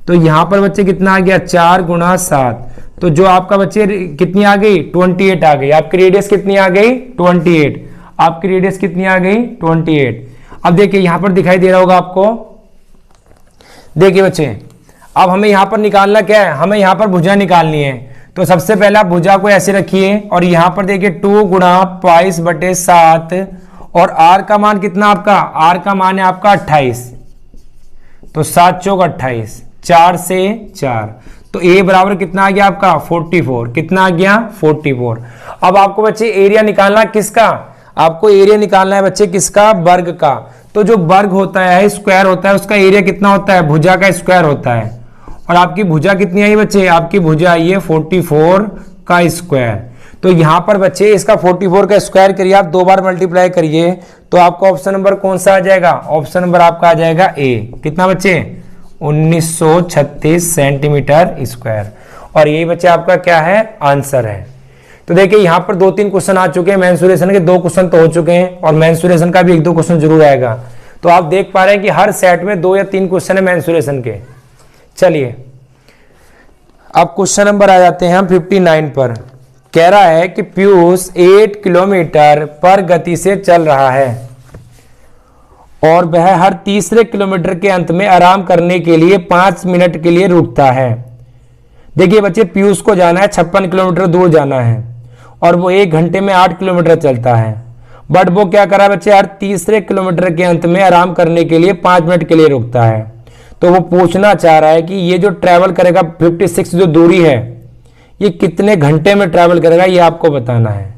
तो यहां पर बच्चे कितना आ गया? 4 गुणा 7, तो जो आपका बच्चे कितनी आ गई? 28 आ गई। आपकी रेडियस कितनी आ गई? 28। आपकी रेडियस कितनी आ गई? 28। अब देखिए यहां पर दिखाई दे रहा होगा आपको। देखिए बच्चे अब हमें यहां पर निकालना क्या है? हमें यहां पर भुजा निकालनी है। तो सबसे पहले आप भुजा को ऐसे रखिए और यहां पर देखिए 2 गुणा 22/7 और r का मान कितना आपका? r का मान है आपका 28, तो 7 चौक 28, 4 से 4, तो a बराबर कितना आ गया आपका? 44। कितना आ गया? 44। अब आपको बच्चे एरिया निकालना किसका? आपको एरिया निकालना है बच्चे किसका? वर्ग का। तो जो वर्ग होता है, स्क्वायर होता है, उसका एरिया कितना होता है? भुजा का स्क्वायर होता है। और आपकी भुजा कितनी आई बच्चे? आपकी भुजा आई है 44 का स्क्वायर। तो यहां पर बच्चे इसका 44 का स्क्वायर करिए, आप 2 बार मल्टीप्लाई करिए, तो आपका ऑप्शन नंबर कौन सा आ जाएगा? ऑप्शन नंबर आपका आ जाएगा ए। कितना बच्चे? 1936 सेंटीमीटर स्क्वायर। और यही बच्चे आपका क्या है? आंसर है। तो देखिए यहां पर 2-3 क्वेश्चन आ चुके हैं। मेंसुरेशन के 2 क्वेश्चन तो हो चुके हैं और मेंसुरेशन का भी 1-2 क्वेश्चन जरूर आएगा। तो आप देख पा रहे हैं कि हर सेट में 2 या 3 क्वेश्चन है मेंसुरेशन के। चलिए अब क्वेश्चन नंबर आ जाते हैं हम 59 पर। कह रहा है कि पीयूष 8 किलोमीटर पर गति से चल रहा है और वह हर तीसरे किलोमीटर के अंत में आराम करने के लिए 5 मिनट के लिए रुकता है। देखिए बच्चे पीयूष को जाना है 56 किलोमीटर दूर जाना है और वो 1 घंटे में 8 किलोमीटर चलता है, बट वो क्या करा बच्चे? हर तीसरे किलोमीटर के अंत में आराम करने के लिए 5 मिनट के लिए रुकता है। तो वो पूछना चाह रहा है कि ये जो ट्रेवल करेगा 56 जो दूरी है, ये कितने घंटे में ट्रैवल करेगा, ये आपको बताना है।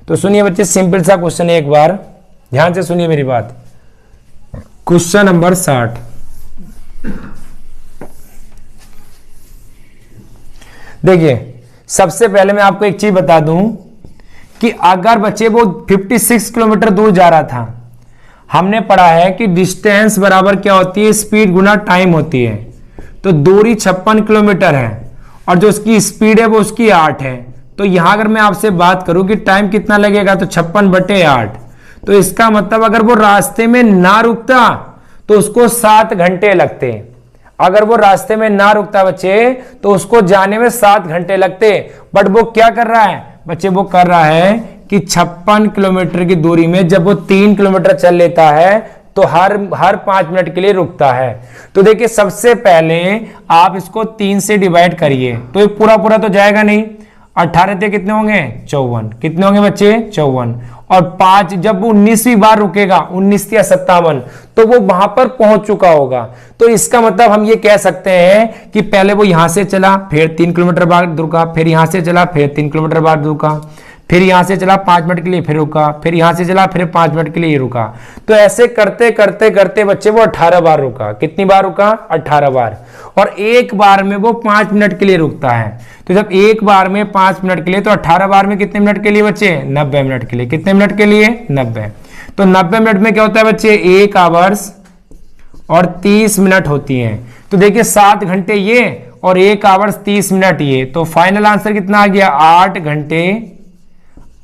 तो सुनिए बच्चे, सिंपल सा क्वेश्चन है, एक बार ध्यान से सुनिए मेरी बात। Question number 60। देखिए सबसे पहले मैं आपको एक चीज बता दूं कि अगर बच्चे वो 56 किलोमीटर दूर जा रहा था, हमने पढ़ा है कि डिस्टेंस बराबर क्या होती है, स्पीड गुना टाइम होती है। तो दूरी 56 किलोमीटर है और जो उसकी स्पीड है वो उसकी 8 है। तो यहां अगर मैं आपसे बात करूं कि टाइम कितना लगेगा, तो 56/8। तो इसका मतलब अगर वो रास्ते में ना रुकता तो उसको 7 घंटे लगते। अगर वो रास्ते में ना रुकता बच्चे तो उसको जाने में 7 घंटे लगते। बट वो क्या कर रहा है बच्चे, वो कर रहा है कि 56 किलोमीटर की दूरी में जब वो 3 किलोमीटर चल लेता है तो हर 5 मिनट के लिए रुकता है। तो देखिए सबसे पहले आप इसको 3 से डिवाइड करिए तो ये पूरा पूरा तो जाएगा नहीं। 18 ते कितने होंगे, 54। कितने होंगे बच्चे, 54। और 5 जब वो 19वीं बार रुकेगा, 19 या 57, तो वो वहां पर पहुंच चुका होगा। तो इसका मतलब हम ये कह सकते हैं कि पहले वो यहां से चला, फिर 3 किलोमीटर बाद रुका, फिर यहां से चला, फिर 3 किलोमीटर बाद रुका, फिर यहां से चला 5 मिनट के लिए फिर रुका, फिर यहां से चला फिर 5 मिनट के लिए रुका। तो ऐसे करते करते करते बच्चे वो 18 बार रुका। कितनी बार रुका, 18 बार। और एक बार में वो 5 मिनट के लिए रुकता है। तो जब एक बार में 5 मिनट के लिए, तो 18 बार में कितने मिनट के लिए बच्चे, 90 मिनट के लिए। कितने मिनट के लिए, 90। तो 90 मिनट में क्या होता है बच्चे, 1 आवर्स और 30 मिनट होती है। तो देखिए 7 घंटे ये और 1 आवर्स 30 मिनट ये। तो फाइनल आंसर कितना आ गया,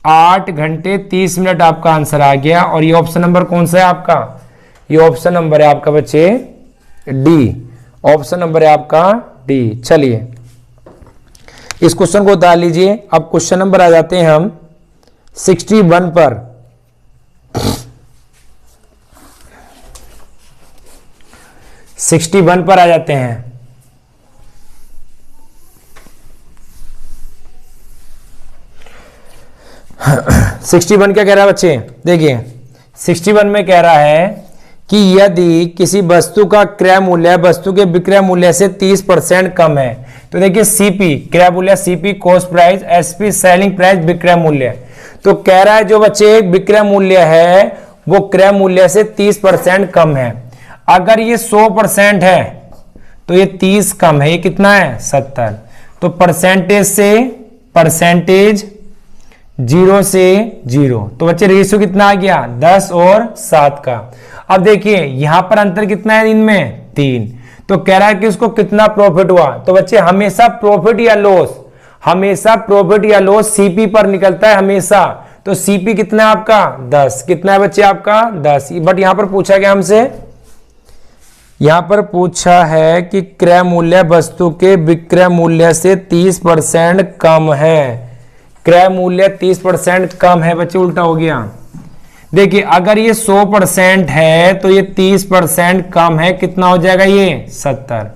8 घंटे 30 मिनट आपका आंसर आ गया। और ये ऑप्शन नंबर कौन सा है आपका, ये ऑप्शन नंबर है आपका बच्चे डी। ऑप्शन नंबर है आपका डी। चलिए इस क्वेश्चन को उतार लीजिए। अब क्वेश्चन नंबर आ जाते हैं हम 61 पर। 61 पर आ जाते हैं। सिक्सटी वन क्या कह रहा है बच्चे, देखिए 61 में कह रहा है कि यदि किसी वस्तु का क्रय मूल्य वस्तु के विक्रय मूल्य से 30% कम है। तो देखिए सीपी क्रय मूल्य, CP cost price, SP selling price, विक्रय मूल्य। तो कह रहा है जो बच्चे विक्रय मूल्य है वो क्रय मूल्य से 30% कम है। अगर ये 100% है तो ये 30 कम है, ये कितना है, 70। तो परसेंटेज से परसेंटेज 0 से 0। तो बच्चे रेशियो कितना आ गया, 10 और 7 का। अब देखिए यहां पर अंतर कितना है इनमें, 3। तो कह रहा है कि उसको कितना प्रॉफिट हुआ। तो बच्चे हमेशा प्रॉफिट या लॉस सीपी पर निकलता है हमेशा। तो सीपी कितना है आपका, 10। कितना है बच्चे आपका, 10। बट यहां पर पूछा गया हमसे, यहां पर पूछा है कि क्रय मूल्य वस्तु के विक्रय मूल्य से 30% कम है। क्रय मूल्य 30% कम है बच्चे, उल्टा हो गया। देखिए अगर ये 100% है तो ये 30% कम है, कितना हो जाएगा ये, 70।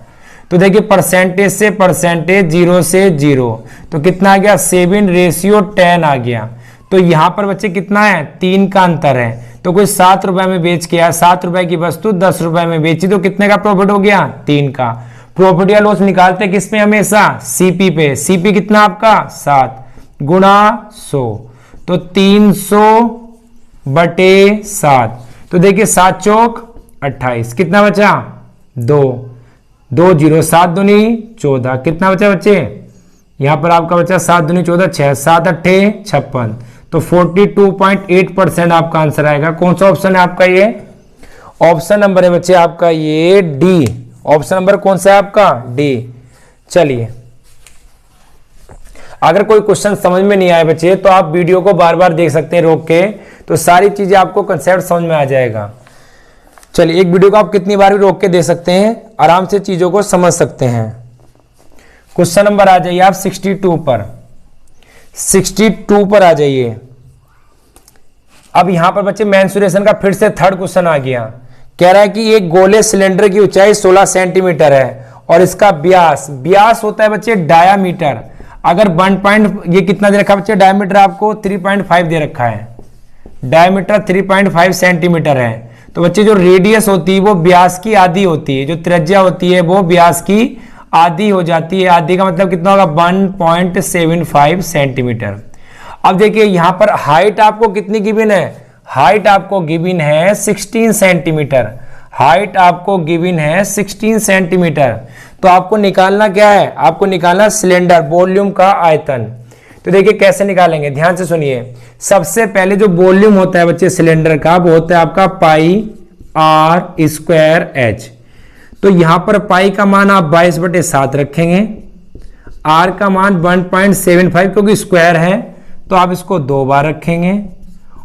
तो देखिए परसेंटेज से परसेंटेज 0 से 0। तो कितना आ गया, 7:10 आ गया। तो यहां पर बच्चे कितना है, 3 का अंतर है। तो कोई 7 रुपए में बेच के आया, 7 रुपए की वस्तु 10 रुपए में बेची, तो कितने का प्रॉफिट हो गया, 3 का। प्रॉफिट या लॉस निकालते किस पे, हमेशा सीपी पे। सीपी कितना आपका, 7 गुणा 100। तो 300/7। तो देखिए 7 चौक 28। कितना बचा, 2 2 0 7 दूनी 14। कितना बचा बच्चे, यहां पर आपका बचा 7 दूनी 14, 6 7 8 56। तो 42.8% आपका आंसर आएगा। कौन सा ऑप्शन है आपका, ये ऑप्शन नंबर है बच्चे आपका ये डी। ऑप्शन नंबर कौन सा है आपका, डी। चलिए अगर कोई क्वेश्चन समझ में नहीं आए बच्चे तो आप वीडियो को बार बार देख सकते हैं रोक के, तो सारी चीजें आपको कंसेप्ट समझ में आ जाएगा। चलिए एक वीडियो को आप कितनी बार भी रोक के दे सकते हैं, आराम से चीजों को समझ सकते हैं। क्वेश्चन नंबर आ जाइए आप 62 पर। 62 पर आ जाइए। अब यहां पर बच्चे मेंसुरेशन का फिर से थर्ड क्वेश्चन आ गया। कह रहा है कि एक गोले सिलेंडर की ऊंचाई 16 सेंटीमीटर है और इसका व्यास होता है बच्चे डायामीटर। अगर 1 ये कितना दे रखा है बच्चे, डायमीटर आपको 3.5 दे रखा है। डायमीटर 3.5 सेंटीमीटर है। तो बच्चे जो रेडियस होती है वो व्यास की आधी होती है, जो त्रिज्या होती है वो व्यास की आधी हो जाती है। आधी का मतलब कितना होगा, 1.75 सेंटीमीटर। अब देखिए यहां पर हाइट आपको कितनी गिवन है, हाइट आपको गिवन है 16 सेंटीमीटर। हाइट आपको गिवन है 16 सेंटीमीटर। तो आपको निकालना क्या है, आपको निकालना सिलेंडर वॉल्यूम का आयतन। तो देखिए कैसे निकालेंगे, ध्यान से सुनिए। सबसे पहले जो वॉल्यूम होता है बच्चे सिलेंडर का, वो होता है आपका पाई आर स्क्वायर एच। तो यहां पर पाई का मान आप 22/7 रखेंगे, आर का मान 1.75 क्योंकि स्क्वायर है तो आप इसको 2 बार रखेंगे,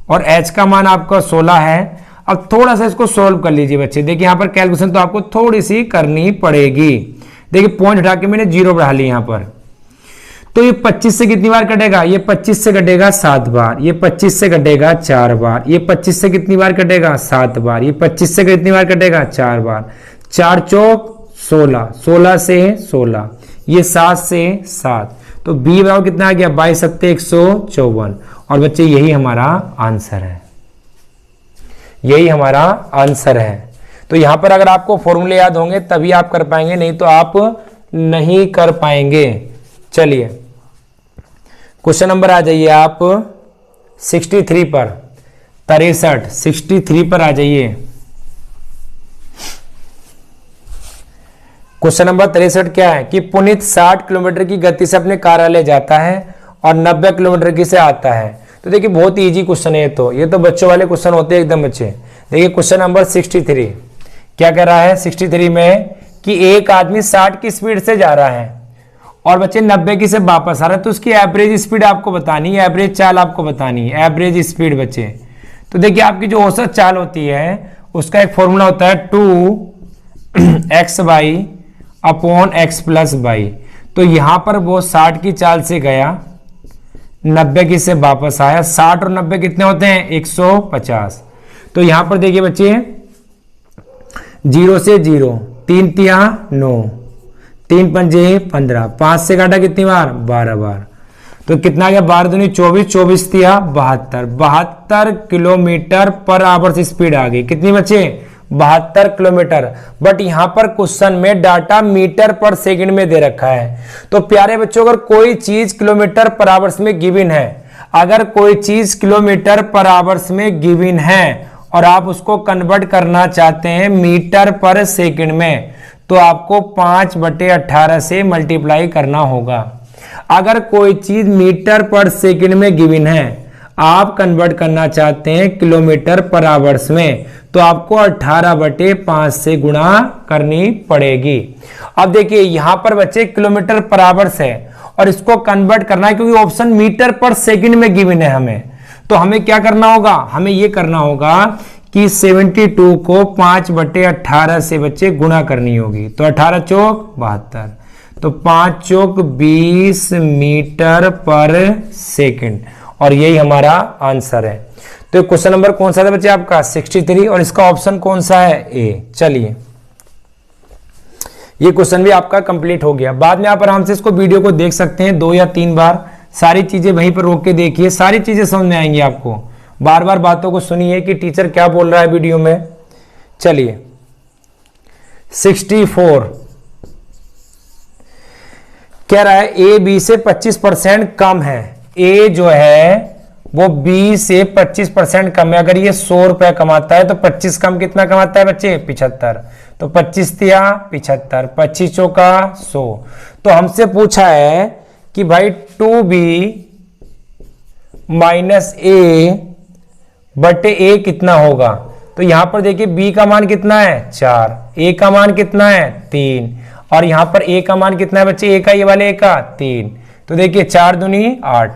और एच का मान आपका 16 है। अब थोड़ा सा इसको सोल्व कर लीजिए बच्चे। देखिए यहां पर कैलकुलेशन तो आपको थोड़ी सी करनी पड़ेगी। देखिए पॉइंट उठा के मैंने 0 बढ़ा ली यहां पर। तो ये 25 से कितनी बार कटेगा, ये 25 से कटेगा 7 बार, ये 25 से कटेगा 4 बार, ये 25 से कितनी बार कटेगा 7 बार, ये 25 से कितनी बार कटेगा 4 बार, 4 चौक 16, 16 से 16, ये 7 से 7, तो बी बराबर कितना आ गया 22 सत्ते 154। और बच्चे यही हमारा आंसर है, यही हमारा आंसर है। तो यहां पर अगर आपको फॉर्मूले याद होंगे तभी आप कर पाएंगे, नहीं तो आप नहीं कर पाएंगे। चलिए क्वेश्चन नंबर आ जाइए आप 63 पर, 63 पर आ जाइए। क्वेश्चन नंबर 63 क्या है कि पुनीत 60 किलोमीटर की गति से अपने कार्यालय जाता है और 90 किलोमीटर की से आता है। तो देखिए बहुत इजी क्वेश्चन है, ये तो बच्चों वाले क्वेश्चन होते हैं एकदम बच्चे। देखिए क्वेश्चन नंबर 63 क्या कह रहा है 63 में कि एक आदमी 60 की स्पीड से जा रहा है और बच्चे 90 की से वापस आ रहा है, तो उसकी एवरेज स्पीड आपको बतानी है, एवरेज चाल आपको बतानी है, एवरेज स्पीड बच्चे। तो देखिए आपकी जो औसत चाल होती है उसका एक फॉर्मूला होता है 2x// x + y। तो यहां पर वो 60 की चाल से गया, 90 की से वापस आया, 60 और 90 कितने होते हैं 150। तो यहां पर देखिए बच्चे 0 से 0, 3 तिया 9, 3 पंजे 15, 5 से काटा कितनी बार 12 बार, तो कितना गया 12 दूनी 24, 24 तिया 72 किलोमीटर पर आवर से स्पीड आ गई। कितनी बच्चे 72 किलोमीटर। बट यहां पर क्वेश्चन में डाटा मीटर पर सेकंड में दे रखा है। तो प्यारे बच्चों अगर कोई चीज किलोमीटर पर आवर्स में गिवन है, अगर कोई चीज किलोमीटर पर आवर्स में गिवन है और आप उसको कन्वर्ट करना चाहते हैं मीटर पर सेकंड में, तो आपको 5/18 से मल्टीप्लाई करना होगा। अगर कोई चीज मीटर पर सेकंड में गिवन है, आप कन्वर्ट करना चाहते हैं किलोमीटर पर आवर्स में, तो आपको 18/5 से गुणा करनी पड़ेगी। अब देखिए यहां पर बच्चे किलोमीटर पर आवर्स है और इसको कन्वर्ट करना है क्योंकि ऑप्शन मीटर पर सेकंड में गिवन है हमें। तो हमें क्या करना होगा, हमें यह करना होगा कि 72 को 5/18 से बच्चे गुणा करनी होगी। तो 18 चौक 72, तो 5 चौक 20 मीटर पर सेकंड, और यही हमारा आंसर है। तो क्वेश्चन नंबर कौन सा था बच्चे आपका 63, और इसका ऑप्शन कौन सा है ए। चलिए ये क्वेश्चन भी आपका कंप्लीट हो गया। बाद में आप आराम से इसको वीडियो को देख सकते हैं 2 या 3 बार, सारी चीजें वहीं पर रोक के देखिए, सारी चीजें समझ में आएंगी आपको। बार बार बातों को सुनिए कि टीचर क्या बोल रहा है वीडियो में। चलिए 64 कह रहा है ए बी से 25% कम है। ए जो है वो बी से 25% कम है। अगर ये 100 रुपए कमाता है तो 25 कम कितना कमाता है बच्चे 75, तो 25 तिया 75, 25 चौका 100। तो हमसे पूछा है कि भाई 2b - a/a कितना होगा। तो यहां पर देखिए b का मान कितना है 4, a का मान कितना है 3, और यहां पर a का मान कितना है बच्चे, a का, ये वाले a का 3। तो देखिए 4 दूनी 8,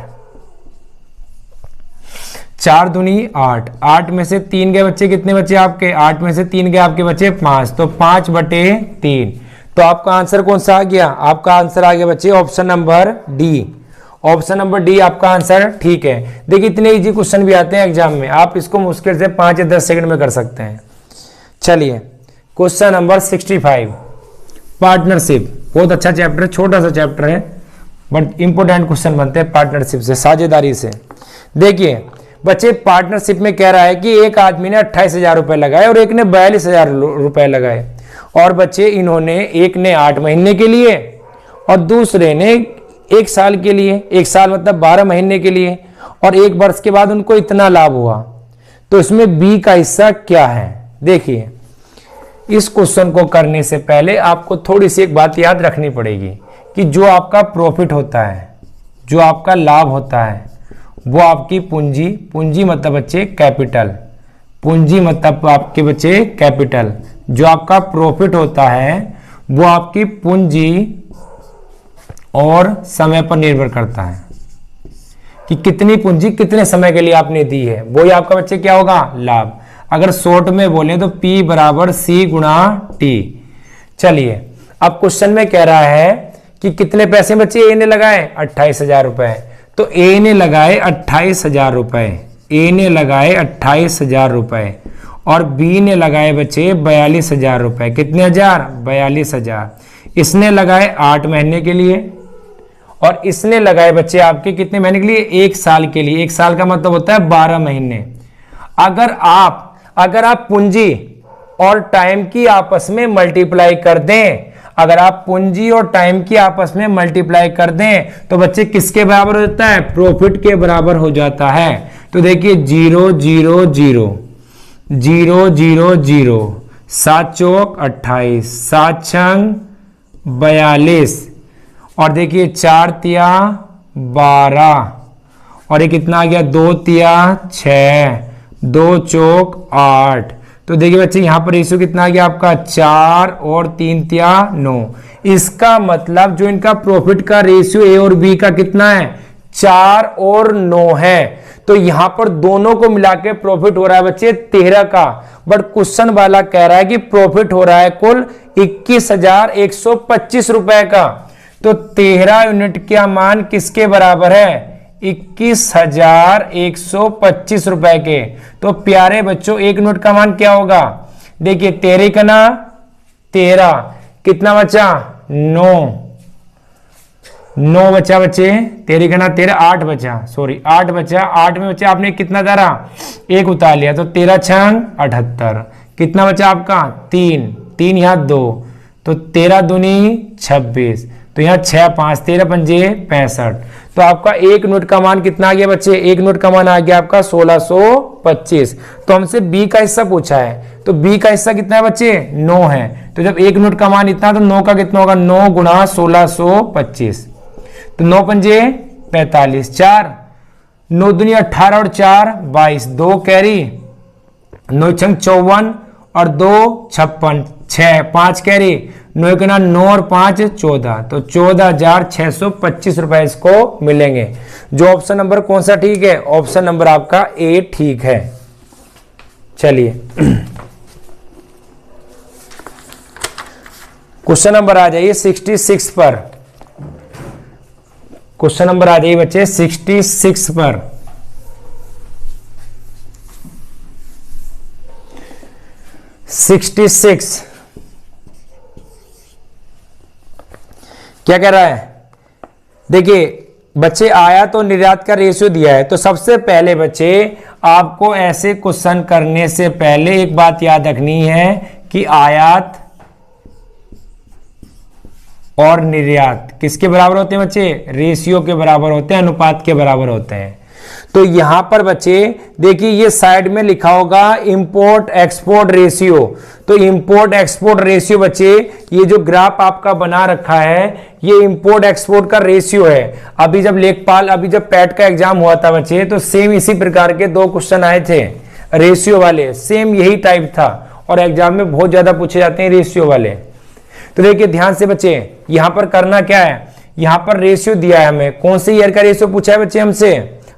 4 दूनी 8, 8 में से 3 गए बच्चे, कितने बच्चे आपके 8 में से 3 गए आपके बच्चे 5, तो 5/3। तो आपका आंसर कौन सा आ गया, आपका आंसर आ गया बच्चे option number D. Option number D आपका आंसर ठीक है। देखिए इतने इजी क्वेश्चन भी आते हैं एग्जाम में, आप इसको मुश्किल से 5 या 10 सेकंड में कर सकते हैं। चलिए क्वेश्चन नंबर 65 पार्टनरशिप, बहुत अच्छा चैप्टर है, छोटा सा चैप्टर है बट इंपोर्टेंट क्वेश्चन बनते हैं पार्टनरशिप से, साझेदारी से। देखिए बच्चे पार्टनरशिप में कह रहा है कि एक आदमी ने 28,000 रुपए लगाए और एक ने 42,000 रुपए लगाए, और बच्चे इन्होंने, एक ने 8 महीने के लिए और दूसरे ने 1 साल के लिए, 1 साल मतलब 12 महीने के लिए, और 1 वर्ष के बाद उनको इतना लाभ हुआ। तो इसमें बी का हिस्सा क्या है। देखिए इस क्वेश्चन को करने से पहले आपको थोड़ी सी एक बात याद रखनी पड़ेगी कि जो आपका प्रॉफिट होता है, जो आपका लाभ होता है वो आपकी पूंजी, पूंजी मतलब बच्चे कैपिटल, पूंजी मतलब आपके बच्चे कैपिटल, जो आपका प्रॉफिट होता है वो आपकी पूंजी और समय पर निर्भर करता है कि कितनी पूंजी कितने समय के लिए आपने दी है, वही आपका बच्चे क्या होगा, लाभ। अगर शॉर्ट में बोले तो P बराबर C गुणा T। चलिए अब क्वेश्चन में कह रहा है कि कितने पैसे बच्चे ए ने लगाए, 28,000 रुपए। तो ए ने लगाए 28,000 रुपए, ए ने लगाए 28,000 रुपए और बी ने लगाए बच्चे 42,000 रुपए। कितने हजार, 42,000। इसने लगाए 8 महीने के लिए और इसने लगाए बच्चे आपके कितने महीने के लिए, 1 साल के लिए। 1 साल का मतलब होता है 12 महीने। अगर आप पूंजी और टाइम की आपस में मल्टीप्लाई कर दें, अगर आप पूंजी और टाइम की आपस में मल्टीप्लाई कर दें तो बच्चे किसके बराबर हो जाता है, प्रॉफिट के बराबर हो जाता है। तो देखिए 0 0 0 0 0 0, 7 चौक 28, 7 छंग 42 और देखिए 4 तिया 12 और ये कितना आ गया, 2 तिया 6, 2 चौक 8। तो देखिए बच्चे यहाँ पर रेशियो कितना आ गया आपका, 4 और 3 तिया 9। इसका मतलब जो इनका प्रॉफिट का रेशियो ए और बी का कितना है, 4 और 9 है। तो यहाँ पर दोनों को मिला के प्रॉफिट हो रहा है बच्चे 13 का, बट क्वेश्चन वाला कह रहा है कि प्रॉफिट हो रहा है कुल 21,125 रुपए का। तो 13 यूनिट का मान किसके बराबर है, 21,125 रुपए के। तो प्यारे बच्चों 1 यूनिट का मान क्या होगा, देखिए 13 का ना 13, कितना बचा 9 बचा बच्चे, 13 का ना 13, 8 बचा, सॉरी 8 बचा। 8 में बच्चे आपने कितना धारा, 1 उतार लिया तो 13 छंग 78। कितना बचा आपका 3 यहाँ 2, तो 13 दूनी 26, तो यहाँ 6 5 13 पंजे 65। तो आपका 1 यूनिट का मान कितना आ गया बच्चे, 1 यूनिट का मान आ गया आपका 1625। तो हमसे बी का हिस्सा पूछा है, तो बी का हिस्सा कितना है बच्चे, 9 है। तो जब 1 यूनिट का मान इतना तो 9 का कितना होगा, 9 गुणा 1625। तो 9 पंजे 45, 4 9 दूनी 18 और 4 22, 2 कैरी, 9 छंग 54 और 2 56, 6 5 कैरी, 9 के ना 9 और 5 14। तो 14,625 रुपए इसको मिलेंगे। जो ऑप्शन नंबर कौन सा ठीक है, ऑप्शन नंबर आपका ए ठीक है। चलिए क्वेश्चन नंबर आ जाइए 66 पर। क्वेश्चन नंबर आ जाइए बच्चे 66 पर। क्या कह रहा है, देखिए बच्चे आयात और निर्यात का रेशियो दिया है। तो सबसे पहले बच्चे आपको ऐसे क्वेश्चन करने से पहले एक बात याद रखनी है कि आयात और निर्यात किसके बराबर होते हैं बच्चे, रेशियो के बराबर होते हैं, अनुपात के बराबर होते हैं। तो यहां पर बच्चे देखिए ये साइड में लिखा होगा इंपोर्ट एक्सपोर्ट रेशियो। तो इंपोर्ट एक्सपोर्ट रेशियो बच्चे ये जो ग्राफ आपका बना रखा है ये इंपोर्ट एक्सपोर्ट का रेशियो है। अभी जब लेखपाल, अभी जब पैट का एग्जाम हुआ था बच्चे, तो सेम इसी प्रकार के 2 क्वेश्चन आए थे रेशियो वाले, सेम यही टाइप था और एग्जाम में बहुत ज्यादा पूछे जाते हैं रेशियो वाले। तो देखिए ध्यान से बच्चे यहां पर करना क्या है, यहां पर रेशियो दिया है हमें, कौन से ईयर का रेशियो पूछा है बच्चे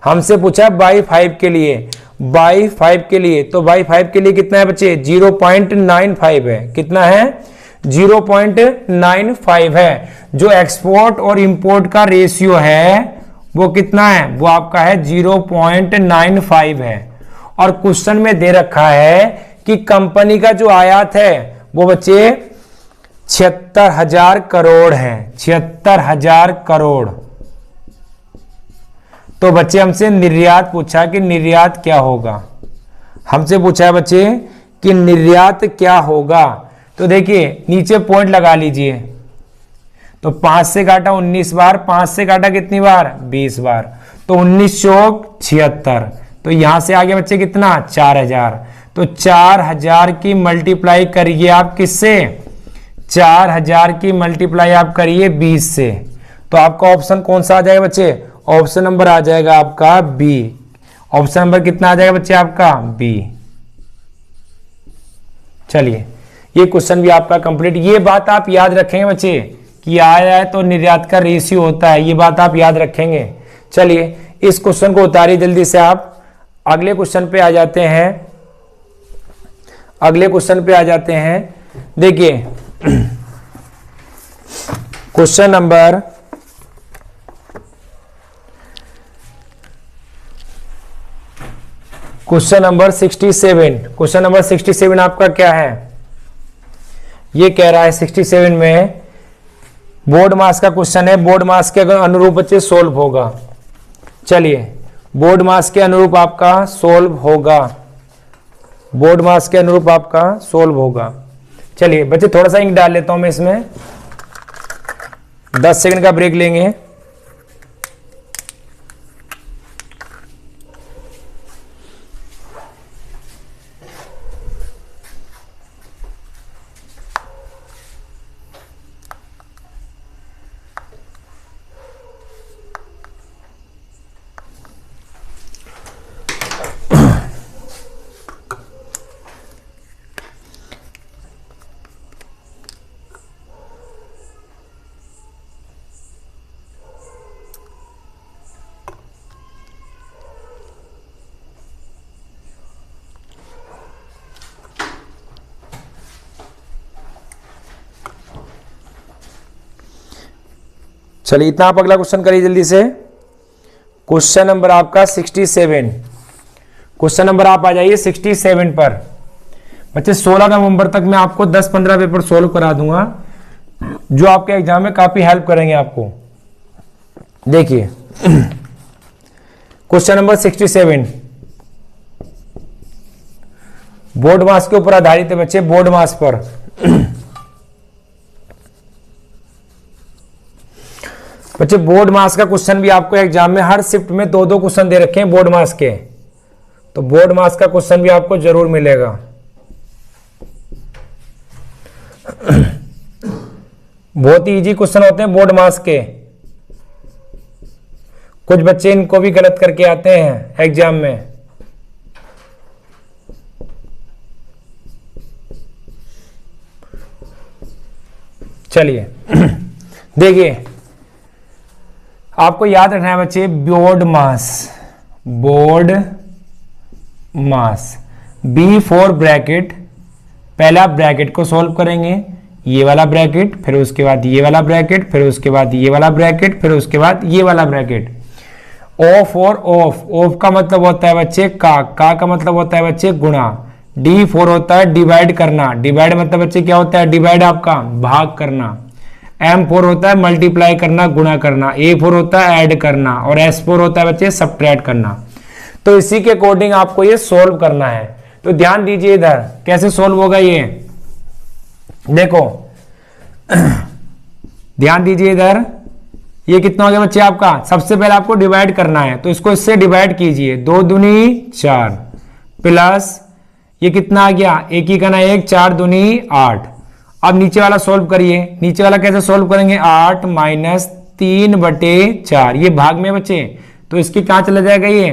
हमसे पूछा है बाई 5 के लिए, बाई 5 के लिए। तो बाई 5 के लिए कितना है बच्चे, 0.95 है। कितना है, 0.95 है। जो एक्सपोर्ट और इंपोर्ट का रेशियो है वो कितना है, वो आपका है 0.95 है। और क्वेश्चन में दे रखा है कि कंपनी का जो आयात है वो बच्चे 76,000 करोड़ है, 76,000 करोड़। तो बच्चे हमसे निर्यात पूछा कि निर्यात क्या होगा, हमसे पूछा है बच्चे कि निर्यात क्या होगा। तो देखिए नीचे पॉइंट लगा लीजिए। तो 5 से काटा 19 बार, 5 से काटा कितनी बार, 20 बार। तो 19 चौक 76। तो यहां से आगे बच्चे कितना, 4,000। तो 4,000 की मल्टीप्लाई करिए आप किससे, 4,000 की मल्टीप्लाई आप करिए 20 से। तो आपका ऑप्शन कौन सा आ जाएगा बच्चे, ऑप्शन नंबर आ जाएगा आपका बी। ऑप्शन नंबर कितना आ जाएगा बच्चे आपका बी। चलिए ये क्वेश्चन भी आपका कंप्लीट। ये बात आप याद रखेंगे बच्चे कि आया है तो निर्यात का रेशियो होता है, ये बात आप याद रखेंगे। चलिए इस क्वेश्चन को उतारिए जल्दी से आप। अगले क्वेश्चन पे आ जाते हैं। अगले क्वेश्चन पे आ जाते हैं। देखिए question number question number 67। Question number 67 आपका क्या है? ये कह रहा है 67 में बोर्ड मास का क्वेश्चन है। बोर्ड मास के अनुरूप बच्चे सोल्व होगा। चलिए बोर्ड मास के अनुरूप आपका सोल्व होगा। बोर्ड मास के अनुरूप आपका सोल्व होगा। चलिए बच्चे थोड़ा सा इंक डाल लेता हूं मैं इसमें, 10 सेकंड का ब्रेक लेंगे। चलिए इतना आप अगला क्वेश्चन करिए जल्दी से। क्वेश्चन नंबर आपका 67। क्वेश्चन नंबर आप आ जाइए 67 पर। बच्चे 16 नवंबर तक मैं आपको 10-15 पेपर सोल्व करा दूंगा जो आपके एग्जाम में काफी हेल्प करेंगे आपको। देखिए क्वेश्चन नंबर 67 बोर्ड मास के ऊपर आधारित है बच्चे, बोर्ड मास पर। बच्चे बोर्ड मास का क्वेश्चन भी आपको एग्जाम में हर शिफ्ट में 2-2 क्वेश्चन दे रखे हैं बोर्ड मास के, तो बोर्ड मास का क्वेश्चन भी आपको जरूर मिलेगा। बहुत ही इजी क्वेश्चन होते हैं बोर्ड मास के। कुछ बच्चे इनको भी गलत करके आते हैं एग्जाम में। चलिए देखिए आपको याद रखना है बच्चे, board mass, board mass be 4 bracket, पहला ब्रैकेट को सॉल्व करेंगे, ये वाला ब्रैकेट, फिर उसके बाद ये वाला ब्रैकेट, फिर उसके बाद ये वाला ब्रैकेट, फिर उसके बाद ये वाला ब्रैकेट। ऑफ और ऑफ, ऑफ का मतलब होता है बच्चे का मतलब होता है बच्चे गुणा। D4 होता है डिवाइड करना, डिवाइड मतलब बच्चे क्या होता है? डिवाइड आपका भाग करना। M4 होता है मल्टीप्लाई करना, गुणा करना। A4 होता है ऐड करना, और S4 होता है बच्चे सब्ट्रैक्ट करना। तो इसी के अकॉर्डिंग आपको ये सोल्व करना है। तो ध्यान दीजिए इधर कैसे सोल्व होगा ये, देखो ध्यान दीजिए इधर, ये कितना हो गया बच्चे आपका? सबसे पहले आपको डिवाइड करना है, तो इसको इससे डिवाइड कीजिए। 2 दूनी 4 प्लस ये कितना आ गया? 1 ही करना 1, 4 दूनी 8। अब नीचे वाला सोल्व करिए। नीचे वाला कैसे सोल्व करेंगे? 8 माइनस 3/4, ये भाग में बच्चे, तो इसकी कहां चला जाएगा ये?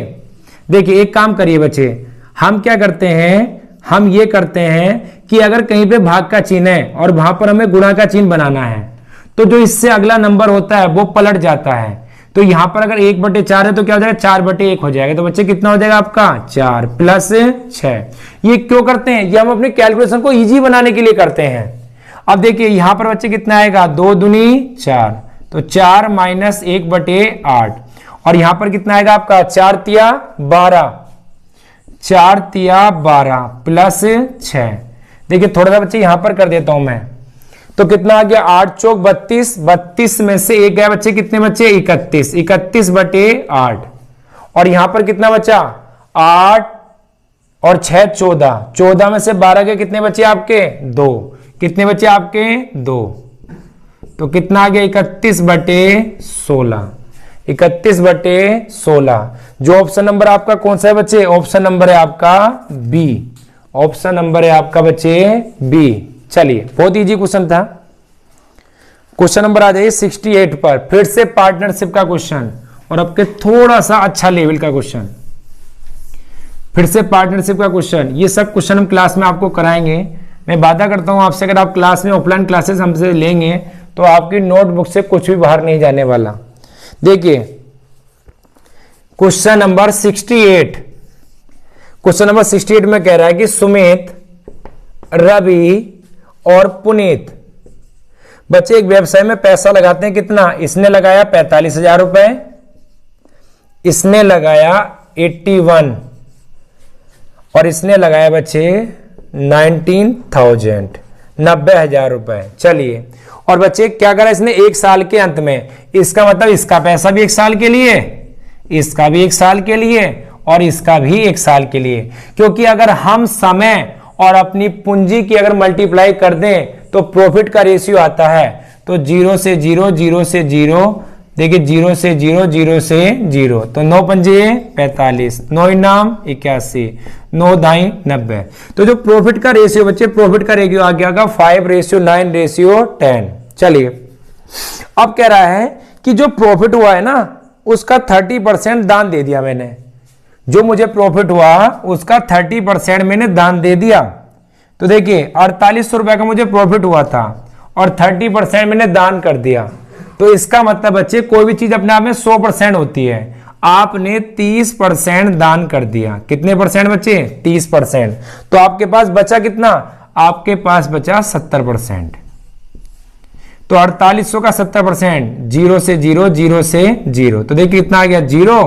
देखिए एक काम करिए बच्चे, हम क्या करते हैं, हम ये करते हैं कि अगर कहीं पे भाग का चिन्ह है और वहां पर हमें गुणा का चिन्ह बनाना है, तो जो इससे अगला नंबर होता है वो पलट जाता है। तो यहां पर अगर 1/4 है तो क्या हो जाएगा? 4/1 हो जाएगा। तो बच्चे कितना हो जाएगा आपका? 4 प्लस 6। ये क्यों करते हैं? ये हम अपने कैलकुलेशन को इजी बनाने के लिए करते हैं। अब देखिए यहां पर बच्चे कितना आएगा? 2 दूनी 4, तो 4 माइनस 1/8, और यहां पर कितना आएगा आपका? 4 तिया 12, 4 तिया 12 प्लस 6। देखिए थोड़ा सा बच्चे यहां पर कर देता हूं मैं, तो कितना आ गया? 8 चौक 32, 32 में से 1 गया बच्चे, कितने बच्चे? 31, 31/8, और यहां पर कितना बचा? 8 और 6 14, 14 में से 12 के कितने बचे आपके? 2, कितने बचे आपके? 2, तो कितना आ गया? 31/16, 31/16। जो ऑप्शन नंबर आपका कौन सा है बच्चे? ऑप्शन नंबर है आपका बी, ऑप्शन नंबर है आपका बच्चे बी। चलिए बहुत इजी क्वेश्चन था। क्वेश्चन नंबर आ जाइए 68 पर, फिर से पार्टनरशिप का क्वेश्चन। और आपके थोड़ा सा अच्छा लेवल का क्वेश्चन, फिर से पार्टनरशिप का क्वेश्चन, ये सब क्वेश्चन हम क्लास में आपको कराएंगे। मैं वादा करता हूं आपसे, अगर आप क्लास में ऑफलाइन क्लासेस हमसे लेंगे तो आपकी नोटबुक से कुछ भी बाहर नहीं जाने वाला। देखिए क्वेश्चन नंबर 68, क्वेश्चन नंबर 68 में कह रहा है कि सुमित, रवि और पुनीत बच्चे एक व्यवसाय में पैसा लगाते हैं। कितना? इसने लगाया 45,000 रुपए, इसने लगाया 81 और इसने लगाया बच्चे 19,000, 90,000 रुपए। चलिए, और बच्चे क्या करा इसने एक साल के अंत में, इसका मतलब इसका पैसा भी एक साल के लिए, इसका भी एक साल के लिए और इसका भी एक साल के लिए, क्योंकि अगर हम समय और अपनी पूंजी की अगर मल्टीप्लाई कर दें तो प्रॉफिट का रेशियो आता है। तो 0 से 0, 0 से 0, देखिए 0 से 0, 0 से 0, तो 9 पंजे 45, 9 इनाम 81, 9 दाई 90। तो जो प्रॉफिट का रेशियो बच्चे, प्रॉफिट का रेशियो आ गया 5:9:10। चलिए, अब कह रहा है कि जो प्रॉफिट हुआ है ना उसका 30% दान दे दिया मैंने, जो मुझे प्रॉफिट हुआ उसका 30% मैंने दान दे दिया। तो देखिए 4800 रुपए का मुझे प्रॉफिट हुआ था और 30% मैंने दान कर दिया। तो इसका मतलब बच्चे कोई भी चीज अपने आप में 100% होती है, आपने 30% दान कर दिया। कितने परसेंट बच्चे? 30%। तो आपके पास बचा कितना? आपके पास बचा 70%। तो 4800 का 70%, 0 से 0, 0 से 0, तो देखिए कितना आ गया 0,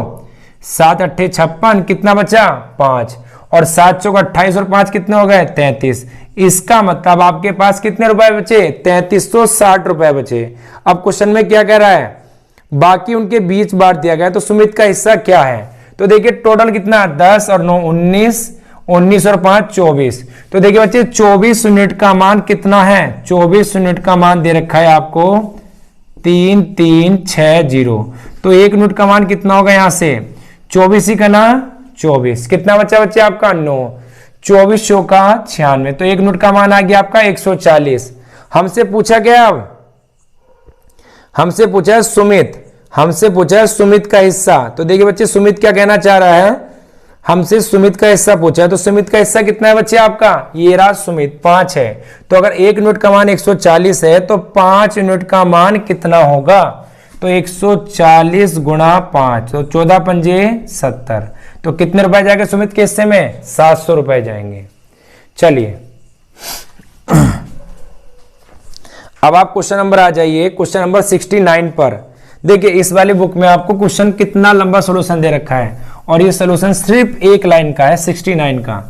7 8 56, कितना बचा 5, और 7 चौक 28 और 5 कितने हो गए 33। इसका मतलब आपके पास कितने रुपए बचे? 3360 रुपए बचे। अब क्वेश्चन में क्या कह रहा है? बाकी उनके बीच बांट दिया गया, तो सुमित का हिस्सा क्या है? तो देखिए टोटल कितना, 10 और 9 19, 19 और 5 24। तो देखिए बच्चे 24 यूनिट का मान कितना है? 24 यूनिट का मान दे रखा है आपको 3360। तो 1 यूनिट का मान कितना होगा? यहां से 24 ही का ना 24, कितना बच्चा बच्चे आपका 9, 24 चौका 96, तो 1 यूनिट का मान आ गया आपका 140। हमसे पूछा गया, अब हमसे पूछा है सुमित, हमसे पूछा है सुमित का हिस्सा। तो देखिए बच्चे सुमित क्या कहना चाह रहा है, हमसे सुमित का हिस्सा पूछा है। तो सुमित का हिस्सा कितना है बच्चे आपका? ये रहा सुमित 5 है। तो अगर 1 यूनिट का मान 140 है तो 5 यूनिट का मान कितना होगा? तो 140 गुणा 5, तो 14 पंजे 70। तो कितने रुपए जाएंगे सुमित के हिस्से में? 700 रुपए जाएंगे। चलिए अब आप क्वेश्चन नंबर आ जाइए, क्वेश्चन नंबर 69 पर। देखिए इस वाली बुक में आपको क्वेश्चन कितना लंबा सॉल्यूशन दे रखा है, और ये सॉल्यूशन सिर्फ एक लाइन का है। 69 का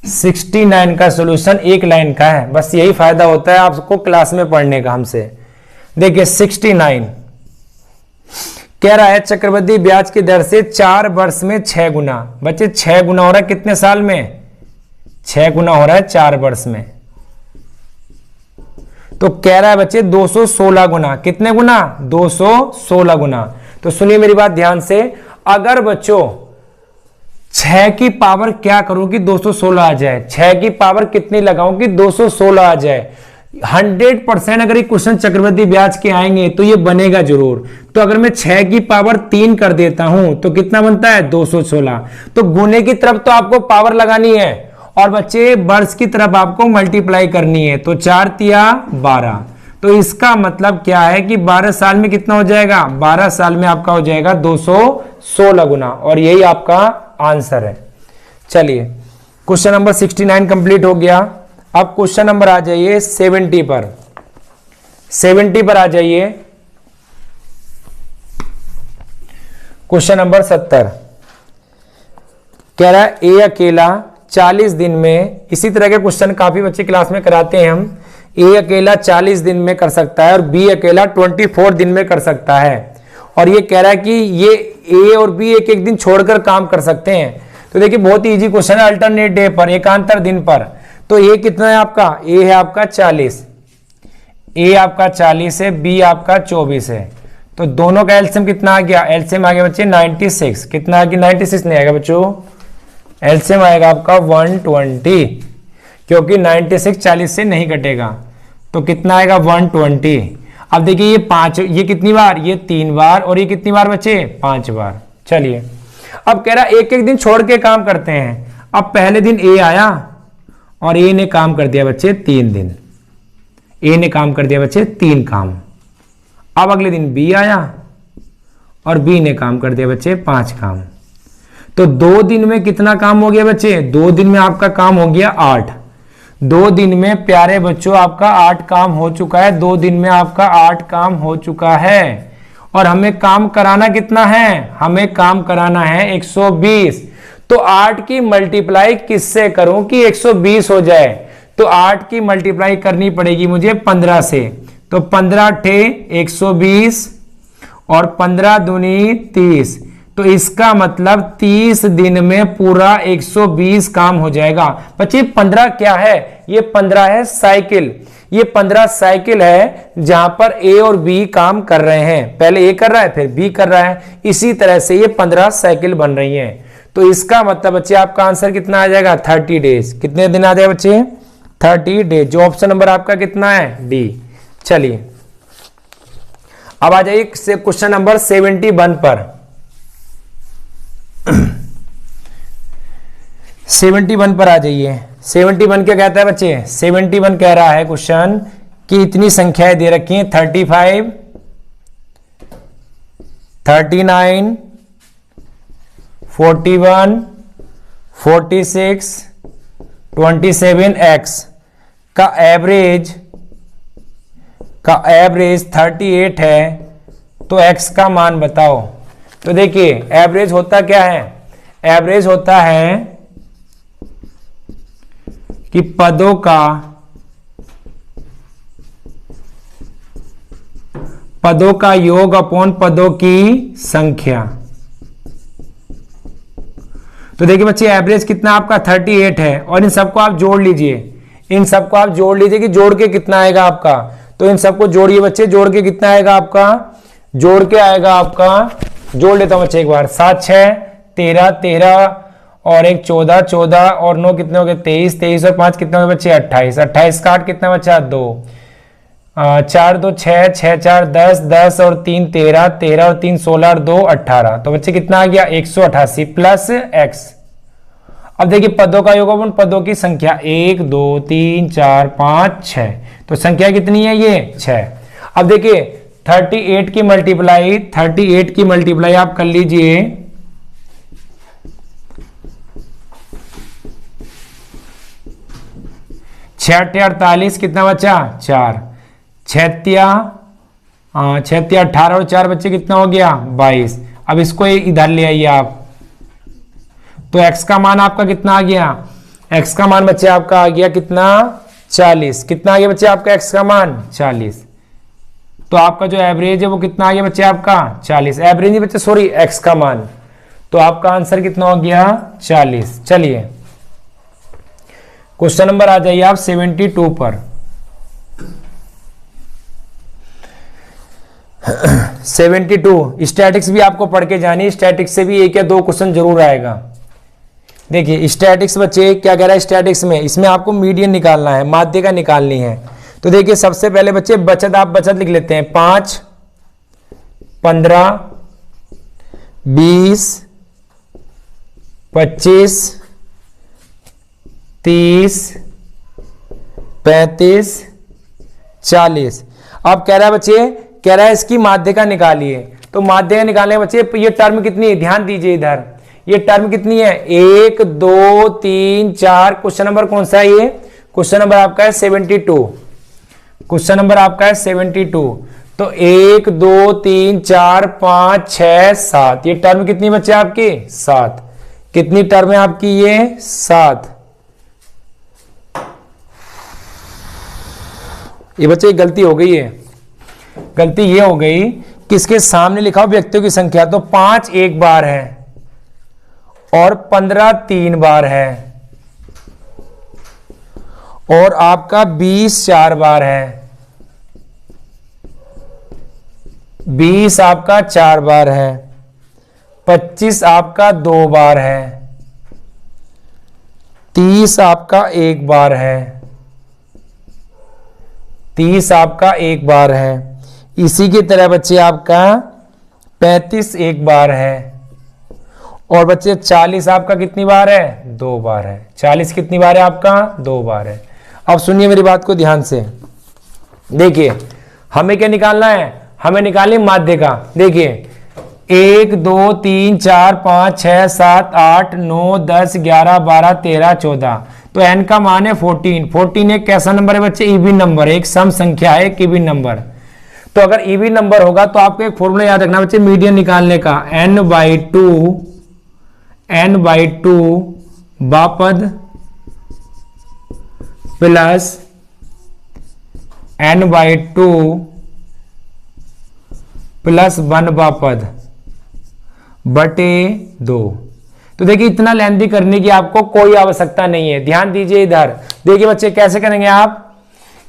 69 का सॉल्यूशन एक लाइन का है। बस यही फायदा होता है आपको क्लास में पढ़ने का हमसे। देखिए 69 कह रहा है चक्रवृद्धि ब्याज की दर से 4 वर्ष में 6 गुना। बच्चे 6 गुना हो रहा है कितने साल में? 6 गुना हो रहा है 4 वर्ष में। तो कह रहा है बच्चे 216 गुना। कितने गुना? 216 गुना। तो सुनिए मेरी बात ध्यान से, अगर बच्चों 6 की पावर क्या करूं कि 216 आ जाए, 6 की पावर कितनी लगाऊं कि 216 आ जाए। 100% अगर ये क्वेश्चन चक्रवृद्धि ब्याज के आएंगे तो ये बनेगा जरूर। तो अगर मैं 6 की पावर 3 कर देता हूं तो कितना बनता है? 216। तो गुने की तरफ तो आपको पावर लगानी है और बच्चे वर्ष की तरफ आपको मल्टीप्लाई करनी है। तो 4 तिया 12। तो इसका मतलब क्या है कि 12 साल में कितना हो जाएगा? 12 साल में आपका हो जाएगा 216 गुना, और यही आपका आंसर है। चलिए क्वेश्चन नंबर 69 कंप्लीट हो गया। अब क्वेश्चन नंबर आ जाइए 70 पर। 70 पर आ जाइए, क्वेश्चन नंबर 70 कह रहा है ए अकेला 40 दिन में, इसी तरह के क्वेश्चन काफी बच्चे क्लास में कराते हैं हम। ए अकेला 40 दिन में कर सकता है और बी अकेला 24 दिन में कर सकता है। और ये कह रहा है कि ये ए और बी एक एक दिन छोड़कर काम कर सकते हैं। तो देखिए बहुत ही इजी क्वेश्चन है, अल्टरनेट डे पर, एकांतर दिन पर। तो ए कितना है आपका? ए है आपका 40, ए आपका 40 है, बी आपका 24 है। तो दोनों का एलसीएम कितना आ गया? एलसीएम आ गया बच्चे 96। कितना आ गया? 96 नहीं आएगा बच्चों, एलसीएम आएगा आपका 120, क्योंकि 96 40 से नहीं कटेगा। तो कितना आएगा? 120। अब देखिए ये 5, ये कितनी बार, ये 3 बार, और ये कितनी बार बचे, 5 बार। चलिए अब कह रहा एक एक दिन छोड़ के काम करते हैं। अब पहले दिन ए आया और ए ने काम कर दिया बच्चे 3 दिन, ए ने काम कर दिया बच्चे 3 काम। अब अगले दिन बी आया और बी ने काम कर दिया बच्चे 5 काम। तो 2 दिन में कितना काम हो गया बच्चे, 2 दिन में आपका काम हो गया 8। 2 दिन में प्यारे बच्चों आपका 8 काम हो चुका है। 2 दिन में आपका 8 काम हो चुका है। और हमें काम कराना कितना है, हमें काम कराना है 120। तो 8 की मल्टीप्लाई किससे करूं कि 120 हो जाए, तो 8 की मल्टीप्लाई करनी पड़ेगी मुझे 15 से। तो 15 ठे 120 और 15 दूनी 30। तो इसका मतलब 30 दिन में पूरा 120 काम हो जाएगा। बच्चे 15 क्या है, ये 15 है साइकिल। ये 15 साइकिल है जहां पर ए और बी काम कर रहे हैं। पहले ए कर रहा है फिर बी कर रहा है, इसी तरह से ये 15 साइकिल बन रही हैं। तो इसका मतलब बच्चे आपका आंसर कितना आ जाएगा, 30 डेज। कितने दिन आ जाए बच्चे, 30 डेज। जो ऑप्शन नंबर आपका कितना है, डी। चलिए अब आ जाइए क्वेश्चन नंबर 71 पर। 71 पर आ जाइए। 71 क्या कहता है बच्चे, 71 कह रहा है क्वेश्चन कि इतनी संख्याएं दे रखी हैं 35, 39, 41, 46, 27x का एवरेज 38 है। तो x का मान बताओ। तो देखिए एवरेज होता क्या है, एवरेज होता है कि पदों का योग अपॉन पदों की संख्या। तो देखिए बच्चे एवरेज कितना आपका 38 है और इन सबको आप जोड़ लीजिए। इन सबको आप जोड़ लीजिए कि जोड़ के कितना आएगा आपका। तो इन सबको जोड़िए बच्चे, जोड़ के कितना आएगा आपका, जोड़ के आएगा आपका, जोड़ लेता हूं बच्चे एक बार, 7 6 13 13 और 1 14 14 और 9 कितने हो गए 23 23 और 5 कितने हो गए बच्चे 28 28 का 8 कितना बचा 2 4 2 6 6 4 10 10 और 3 13 13 और 3 16 और 2 18। तो बच्चे कितना आ गया 188 प्लस x। अब देखिए पदों का योग अपन पदों की संख्या 1 2 3 4 5 6। तो संख्या कितनी है ये 6। अब देखिए 38 की मल्टीप्लाई आप कर लीजिए 6 48 कितना बचा 4 6 18 और 4 बच्चे कितना हो गया 22। अब इसको इधर ले आइए आप। तो x का मान आपका कितना आ गया, x का मान बच्चे आपका आ गया कितना 40। कितना आ गया बच्चे आपका x का मान 40। तो आपका जो एवरेज है वो कितना आ गया बच्चे आपका 40। एवरेज नहीं बच्चे सॉरी x का मान। तो आपका आंसर कितना हो गया 40। चलिए क्वेश्चन नंबर आ जाइए आप 72 पर। 72 स्टैटिक्स भी आपको पढ़ के जानी। स्टैटिक्स से भी 1 या 2 क्वेश्चन जरूर आएगा। देखिए स्टैटिक्स बच्चे क्या कह रहा है स्टैटिक्स में, इसमें आपको मीडियन निकालना है, माध्यिका निकालनी है। तो देखिए सबसे पहले बच्चे बचत, आप बचत लिख लेते हैं 5 15 20 25 30 35 40। अब कह रहा है बच्चे, कह रहा है इसकी माध्यिका निकालिए। तो माध्यिका निकालने बच्चे ये टर्म कितनी है, ध्यान दीजिए इधर, ये टर्म कितनी है 1 2 3 4। क्वेश्चन नंबर कौन सा है ये, क्वेश्चन नंबर आपका है 72। क्वेश्चन नंबर आपका है 72। तो 1 2 3 4 5 6 7, ये टर्म कितनी बच्चे आपकी 7। कितनी टर्म है आपकी ये 7। ये बच्चे गलती हो गई है, गलती ये हो गई कि इसके सामने लिखा हो व्यक्तियों की संख्या। तो 5 एक बार है और 15 3 बार है और आपका 20 4 बार है। 20 आपका 4 बार है। 25 आपका 2 बार है। 30 आपका 1 बार है। 30 आपका 1 बार है। इसी की तरह बच्चे आपका 35 एक बार है, और बच्चे 40 आपका कितनी बार है? 2 बार है। 40 कितनी बार है आपका? 2 बार है। अब सुनिए मेरी बात को ध्यान से, देखिए हमें क्या निकालना है? हमें निकालनी माध्य का। देखिए 1 2 3 4 5 6 7 8 9 10 11 12 13 14, तो n का मान है 14। 14 एक कैसा नंबर है बच्चे? इवन नंबर, एक सम संख्या है, एक इवन नंबर। तो अगर इवन नंबर होगा तो आपको एक फॉर्मूला याद रखना बच्चे मीडियन निकालने का, n/2 बापद प्लस n/2 प्लस 1 बापद बटे 2। तो देखिए इतना लेंथी करने की आपको कोई आवश्यकता नहीं है। ध्यान दीजिए इधर, देखिए बच्चे कैसे करेंगे आप?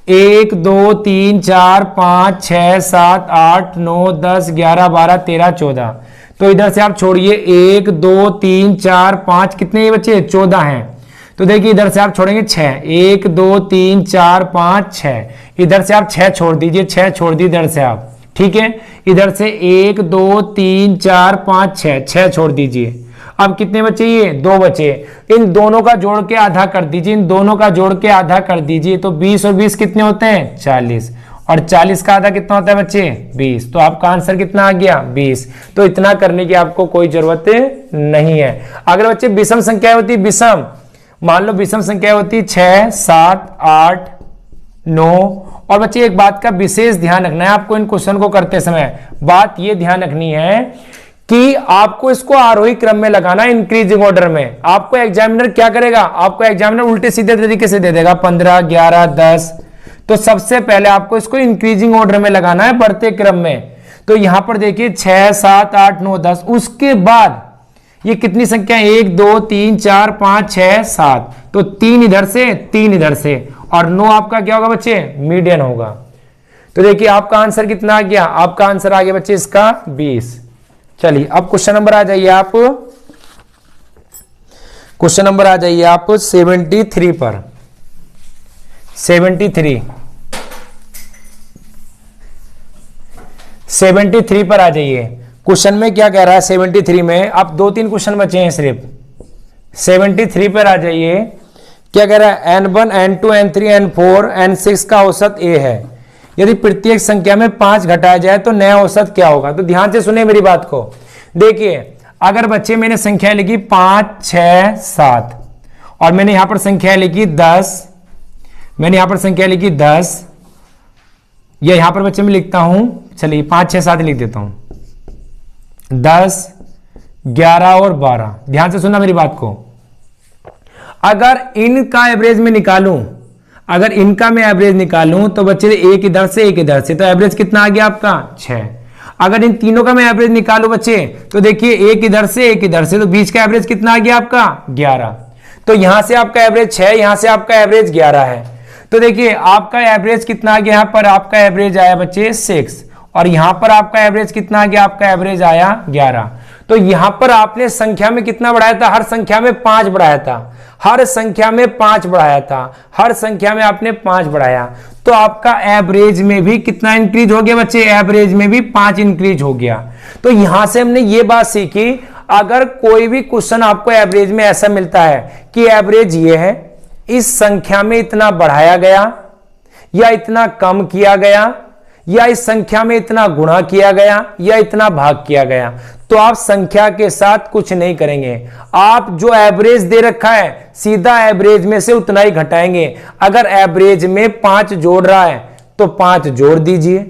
1 2 3 4 5 6 7 8 9 10 11 12 13 14, तो इधर से आप छोड़िए 1 2 3 4 5, कितने बच्चे? 14 हैं। तो देखिए इधर से आप छोड़ेंगे 6, 1 2 3 4 5 6, इधर से आप 6 छोड़ दीजिए, 6 छोड़ दीजिए इधर से आप, ठीक है। इधर से 1 2 3 4 5 6, 6 छोड़ दीजिए। अब कितने बचे? ये 2 बचे। इन दोनों का जोड़ के आधा कर दीजिए, इन दोनों का जोड़ के आधा कर दीजिए, तो 20 और 20 कितने होते हैं? 40, और 40 का आधा कितना होता है बच्चे? 20। तो आपका आंसर कितना आ गया? 20। तो इतना करने की आपको कोई जरूरत नहीं है। अगर बच्चे विषम संख्या होती, विषम मान लो विषम संख्या होती 6 7 8 9, और बच्चे एक बात का विशेष ध्यान रखना है आपको इन क्वेश्चन को करते समय। बात ये ध्यान रखनी है कि आपको इसको आरोही क्रम में लगाना, इंक्रीजिंग ऑर्डर में। आपको एग्जामिनर क्या करेगा? आपको एग्जामिनर उल्टे सीधे तरीके से दे देगा 15 11 10, तो सबसे पहले आपको इसको इंक्रीजिंग ऑर्डर में लगाना है, बढ़ते क्रम में। तो यहां पर देखिए 6 7 8 9 10, उसके बाद ये कितनी संख्या? 1 2 3 4 5 6 7, तो 3 इधर से 3 इधर से, और 9 आपका क्या होगा बच्चे? मीडियन होगा। तो देखिए आपका आंसर कितना आ गया? आपका आंसर आ गया बच्चे इसका 20। चलिए अब क्वेश्चन नंबर आ जाइए आप, क्वेश्चन नंबर आ जाइए आप 73 पर। 73 पर आ जाइए। क्वेश्चन में क्या कह रहा है? 73 में अब 2-3 क्वेश्चन बचे हैं सिर्फ। 73 पर आ जाइए, क्या कह रहा है? n1 n2 n3 n4 n6 का औसत a है। यदि प्रत्येक संख्या में 5 घटाया जाए तो नया औसत क्या होगा? तो ध्यान से सुनिए मेरी बात को। देखिए अगर बच्चे मैंने संख्या लिखी 5 6 7, और मैंने यहां पर संख्या लिखी 10, मैंने यहां पर संख्या लिखी 10, या यहां पर बच्चे मैं लिखता हूं, चलिए 5 6 7 लिख देता हूं, 10 11 और 12। ध्यान से सुनना मेरी बात को। अगर इनका एवरेज में निकालूं, अगर इनका मैं एवरेज निकालूं तो बच्चे एक इधर से एक इधर से, तो एवरेज कितना आ गया आपका? 6। अगर इन तीनों का मैं एवरेज निकालूं बच्चे, तो देखिए एक इधर से एक इधर से, तो बीच का एवरेज कितना आ गया आपका? 11। तो यहां से आपका एवरेज 6, यहां से आपका एवरेज 11 है। तो देखिए आपका एवरेज कितना आ गया? यहां पर आपका एवरेज आया बच्चे 6, और यहां पर आपका एवरेज कितना आ गया? आपका एवरेज आया 11। तो यहां पर आपने संख्या में कितना बढ़ाया था? हर संख्या में 5 बढ़ाया था, हर संख्या में 5 बढ़ाया था, हर संख्या में आपने 5 बढ़ाया, तो आपका एवरेज में भी कितना इंक्रीज हो गया बच्चे? एवरेज में भी 5 इंक्रीज हो गया। तो यहां से हमने ये बात सीखी, अगर कोई भी क्वेश्चन आपको एवरेज में ऐसा मिलता है कि एवरेज ये है, इस संख्या में इतना बढ़ाया गया या इतना कम किया गया, या इस संख्या में इतना गुणा किया गया या इतना भाग किया गया, तो आप संख्या के साथ कुछ नहीं करेंगे। आप जो एवरेज दे रखा है सीधा एवरेज में से उतना ही घटाएंगे। अगर एवरेज में 5 जोड़ रहा है तो 5 जोड़ दीजिए,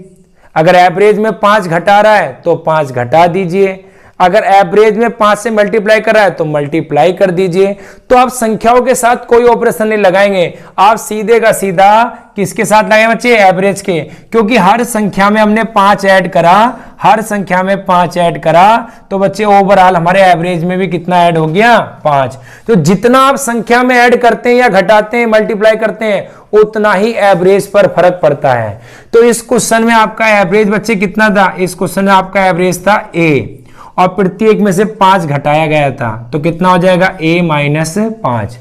अगर एवरेज में 5 घटा रहा है तो 5 घटा दीजिए, अगर एवरेज में 5 से मल्टीप्लाई कर रहा है तो मल्टीप्लाई कर दीजिए। तो आप संख्याओं के साथ कोई ऑपरेशन नहीं लगाएंगे, आप सीधे का सीधा किसके साथ लगाएंगे बच्चे? एवरेज के, क्योंकि हर संख्या में हमने 5 ऐड करा, हर संख्या में 5 ऐड करा, तो बच्चे ओवरऑल हमारे एवरेज में भी कितना ऐड हो गया? 5। तो जितना आप संख्या में ऐड करते हैं या घटाते हैं, मल्टीप्लाई करते हैं, उतना ही एवरेज पर फर्क पड़ता है। तो इस क्वेश्चन में आपका एवरेज बच्चे कितना था? इस क्वेश्चन में आपका एवरेज था a, और प्रत्येक में से 5 घटाया गया था, तो कितना हो जाएगा? a-5।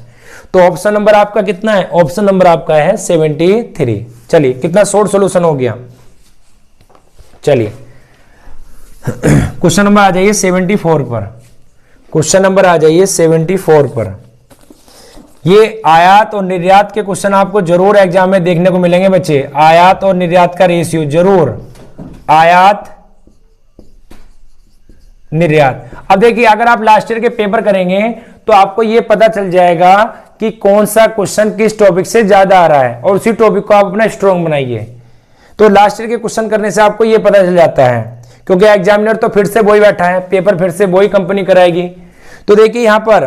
तो ऑप्शन नंबर आपका कितना है? ऑप्शन नंबर आपका है 73। चलिए कितना शॉर्ट सॉल्यूशन हो गया। चलिए क्वेश्चन नंबर आ जाइए 74 पर। क्वेश्चन नंबर आ जाइए 74 पर। ये आयात और निर्यात के क्वेश्चन आपको जरूर एग्जाम में देखने को मिलेंगे बच्चे। आयात और निर्यात का रेशियो जरूर, आयात निर्यात। अब देखिए अगर आप लास्ट ईयर के पेपर करेंगे तो आपको यह पता चल जाएगा कि कौन सा क्वेश्चन किस टॉपिक से ज्यादा आ रहा है और उसी टॉपिक को आप अपना स्ट्रॉन्ग बनाइए। तो लास्ट ईयर के क्वेश्चन करने से आपको यह पता चल जाता है, क्योंकि एग्जामिनर तो फिर से वही बैठा है, पेपर फिर से वही कंपनी कराएगी। तो देखिए यहां पर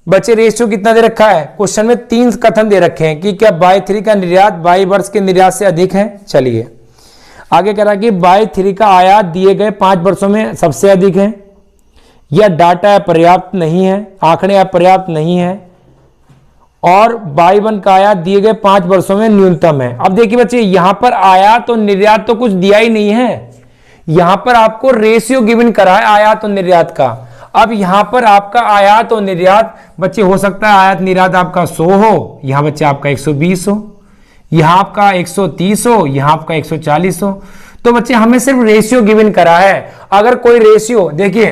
बच्चे रेशियो कितना दे रखा है, क्वेश्चन में 3 कथन दे रखे हैं कि क्या Y3 का निर्यात Y वर्ष के निर्यात से अधिक है। चलिए आगे कह रहा है कि Y3 का आयात दिए गए 5 वर्षों में सबसे अधिक है, या डाटा पर्याप्त नहीं है, आंकड़े पर्याप्त नहीं है, और Y1 का आयात दिए गए 5 वर्षों में न्यूनतम है। अब देखिए बच्चे यहां पर आयात और निर्यात तो कुछ दिया ही नहीं है, यहां पर आपको रेशियो गिवन करा है आयात और निर्यात का। अब यहां पर आपका आयात और निर्यात बच्चे हो सकता है आयात निर्यात आपका 100 हो, यहां बच्चे आपका 120 हो, यहां आपका 130 हो, यहां आपका 140 हो। तो बच्चे हमें सिर्फ रेशियो गिवन करा है। अगर कोई रेशियो देखिए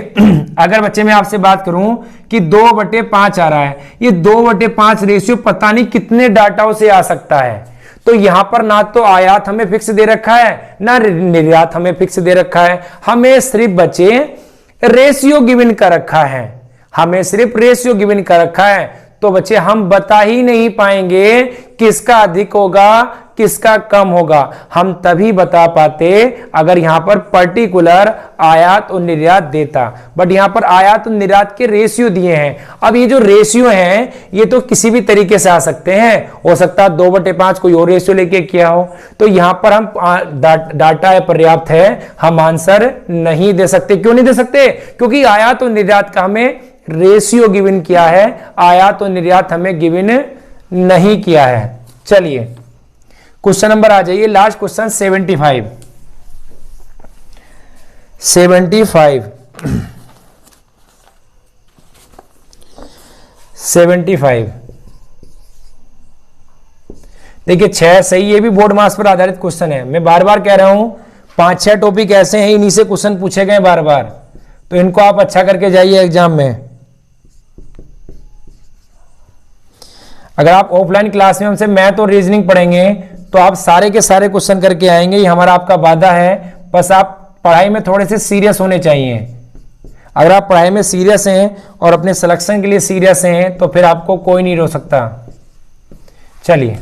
अगर बच्चे मैं आपसे बात करूं कि 2/5 आ रहा है, ये 2/5 रेशियो पता नहीं कितने डाटाओं से आ सकता है। तो यहां पर ना तो आयात हमें फिक्स दे रखा है ना निर्यात हमें फिक्स दे रखा है, हमें सिर्फ बच्चे रेशियो गिवन कर रखा है, हमें सिर्फ रेशियो गिवन कर रखा है। तो बच्चे हम बता ही नहीं पाएंगे किसका अधिक होगा किसका कम होगा। हम तभी बता पाते अगर यहां पर पर्टिकुलर आयात और निर्यात देता, बट यहां पर आयात और निर्यात के रेशियो दिए हैं। अब ये जो रेशियो हैं ये तो किसी भी तरीके से आ सकते हैं, हो सकता है 2/5 कोई और रेशियो लेके किया हो। तो यहां पर हम डाटा पर्याप्त है, हम आंसर नहीं दे सकते। क्यों नहीं दे सकते? क्योंकि आयात और निर्यात का हमें रेशियो गिवन किया है, आयात और निर्यात हमें गिवन नहीं किया है। चलिए क्वेश्चन नंबर आ जाइए लास्ट क्वेश्चन 75। देखिए 6 सही, ये भी बोर्ड मार्क्स पर आधारित क्वेश्चन है। मैं बार बार कह रहा हूं 5-6 टॉपिक ऐसे हैं इन्हीं से क्वेश्चन पूछे गए बार बार, तो इनको आप अच्छा करके जाइए एग्जाम में। अगर आप ऑफलाइन क्लास में हमसे मैथ और रीजनिंग पढ़ेंगे तो आप सारे के सारे क्वेश्चन करके आएंगे, ये हमारा आपका वादा है। बस आप पढ़ाई में थोड़े से सीरियस होने चाहिए। अगर आप पढ़ाई में सीरियस हैं और अपने सिलेक्शन के लिए सीरियस हैं तो फिर आपको कोई नहीं रोक सकता। चलिए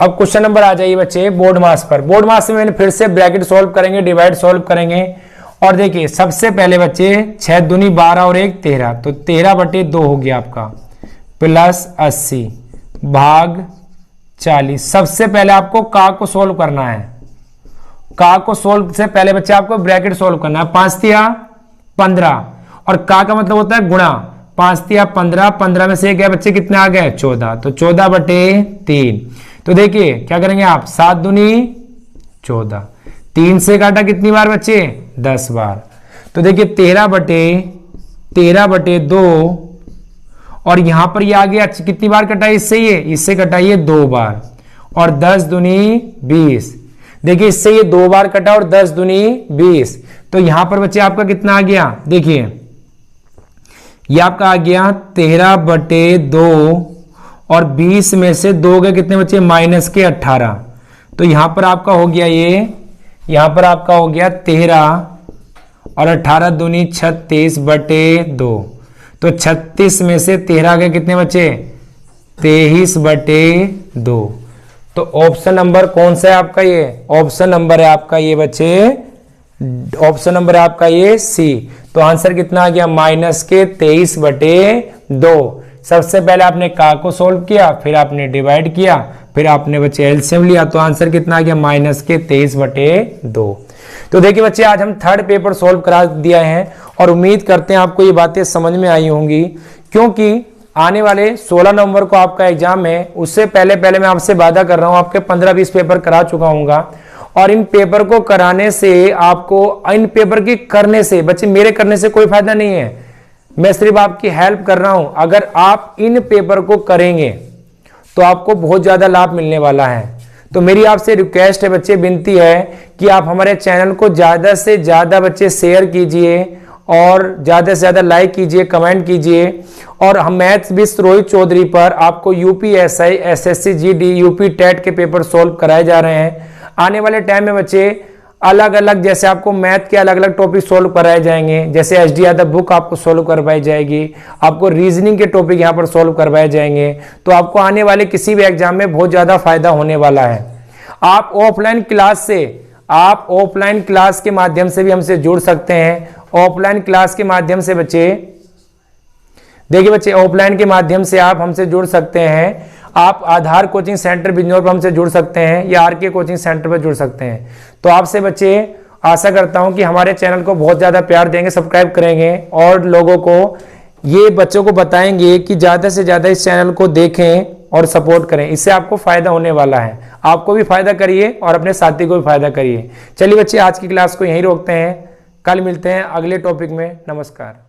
अब क्वेश्चन नंबर आ जाइए बच्चे बोर्ड मार्क्स पर। बोर्ड मार्क्स में फिर से ब्रैकेट सॉल्व करेंगे, डिवाइड सॉल्व करेंगे। और देखिए सबसे पहले बच्चे 6 दूनी 12 और 1 13, तो 13/2 हो गया आपका, प्लस 80 भाग 40। सबसे पहले आपको का को सोल्व करना है। का को सोल्व से पहले बच्चे आपको ब्रैकेट सोल्व करना है। 5 तिया 15 और का मतलब होता है गुणा। 5 तिया 15, 15 में से गया बच्चे कितने आ गए 14, तो 14/3। तो देखिए क्या करेंगे आप 7 दूनी 14, 3 से काटा कितनी बार बच्चे 10 बार। तो देखिए 13/2 और यहां पर ये आ गया कितनी बार कटाई इससे कटाइए 2 बार, और 10 दूनी 20। देखिए इससे ये 2 बार कटा और 10 दूनी 20, तो यहां पर बच्चे आपका कितना आ गया, देखिए ये आपका आ गया 13/2 और 20 में से 2 के कितने बच्चे माइनस के 18। तो यहां पर आपका हो गया यहां पर आपका हो गया 13 और 18 दूनी 36/2। तो 36 में से 13 के कितने बचे 23/2। तो ऑप्शन नंबर कौन सा है आपका, ये ऑप्शन नंबर है आपका ये बच्चे, ऑप्शन नंबर है आपका ये सी। तो आंसर कितना आ गया माइनस के 23/2। सबसे पहले आपने का को सोल्व किया, फिर आपने डिवाइड किया, फिर आपने बच्चे एलसीएम लिया, तो आंसर कितना आ गया माइनस के 23/2। तो देखिए बच्चे आज हम थर्ड पेपर सोल्व करा दिया है और उम्मीद करते हैं आपको ये बातें समझ में आई होंगी, क्योंकि आने वाले 16 नवंबर को आपका एग्जाम है। उससे पहले पहले मैं आपसे वादा कर रहा हूं आपके 15-20 पेपर करा चुका हूंगा, और इन पेपर को कराने से आपको, इन पेपर की करने से बच्चे मेरे करने से कोई फायदा नहीं है, मैं सिर्फ आपकी हेल्प कर रहा हूं। अगर आप इन पेपर को करेंगे तो आपको बहुत ज्यादा लाभ मिलने वाला है। तो मेरी आपसे रिक्वेस्ट है बच्चे, विनती है कि आप हमारे चैनल को ज़्यादा से ज़्यादा बच्चे शेयर कीजिए और ज़्यादा से ज़्यादा लाइक कीजिए, कमेंट कीजिए। और हम मैथ्स विद रोहित चौधरी पर आपको UPSI, SSC GD, UP TET के पेपर सोल्व कराए जा रहे हैं। आने वाले टाइम में बच्चे अलग अलग, जैसे आपको मैथ के अलग अलग टॉपिक सोल्व कराए जाएंगे, जैसे एचडी यादव बुक आपको सोल्व करवाई जाएगी, आपको रीजनिंग के टॉपिक यहाँ पर सोल्व करवाए जाएंगे। तो आपको आने वाले किसी भी एग्जाम में बहुत ज़्यादा फायदा होने वाला है। आप ऑफलाइन क्लास के माध्यम से भी हमसे जुड़ सकते हैं। ऑफलाइन क्लास के माध्यम से बच्चे, देखिए बच्चे, ऑफलाइन के माध्यम से आप हमसे जुड़ सकते हैं। आप आधार कोचिंग सेंटर बिजनौर पर हमसे जुड़ सकते हैं या आरके कोचिंग सेंटर पर जुड़ सकते हैं। तो आपसे बच्चे आशा करता हूं कि हमारे चैनल को बहुत ज़्यादा प्यार देंगे, सब्सक्राइब करेंगे और लोगों को, ये बच्चों को बताएंगे कि ज़्यादा से ज़्यादा इस चैनल को देखें और सपोर्ट करें। इससे आपको फ़ायदा होने वाला है। आपको भी फ़ायदा करिए और अपने साथी को भी फ़ायदा करिए। चलिए बच्चे, आज की क्लास को यहीं रोकते हैं, कल मिलते हैं अगले टॉपिक में। नमस्कार।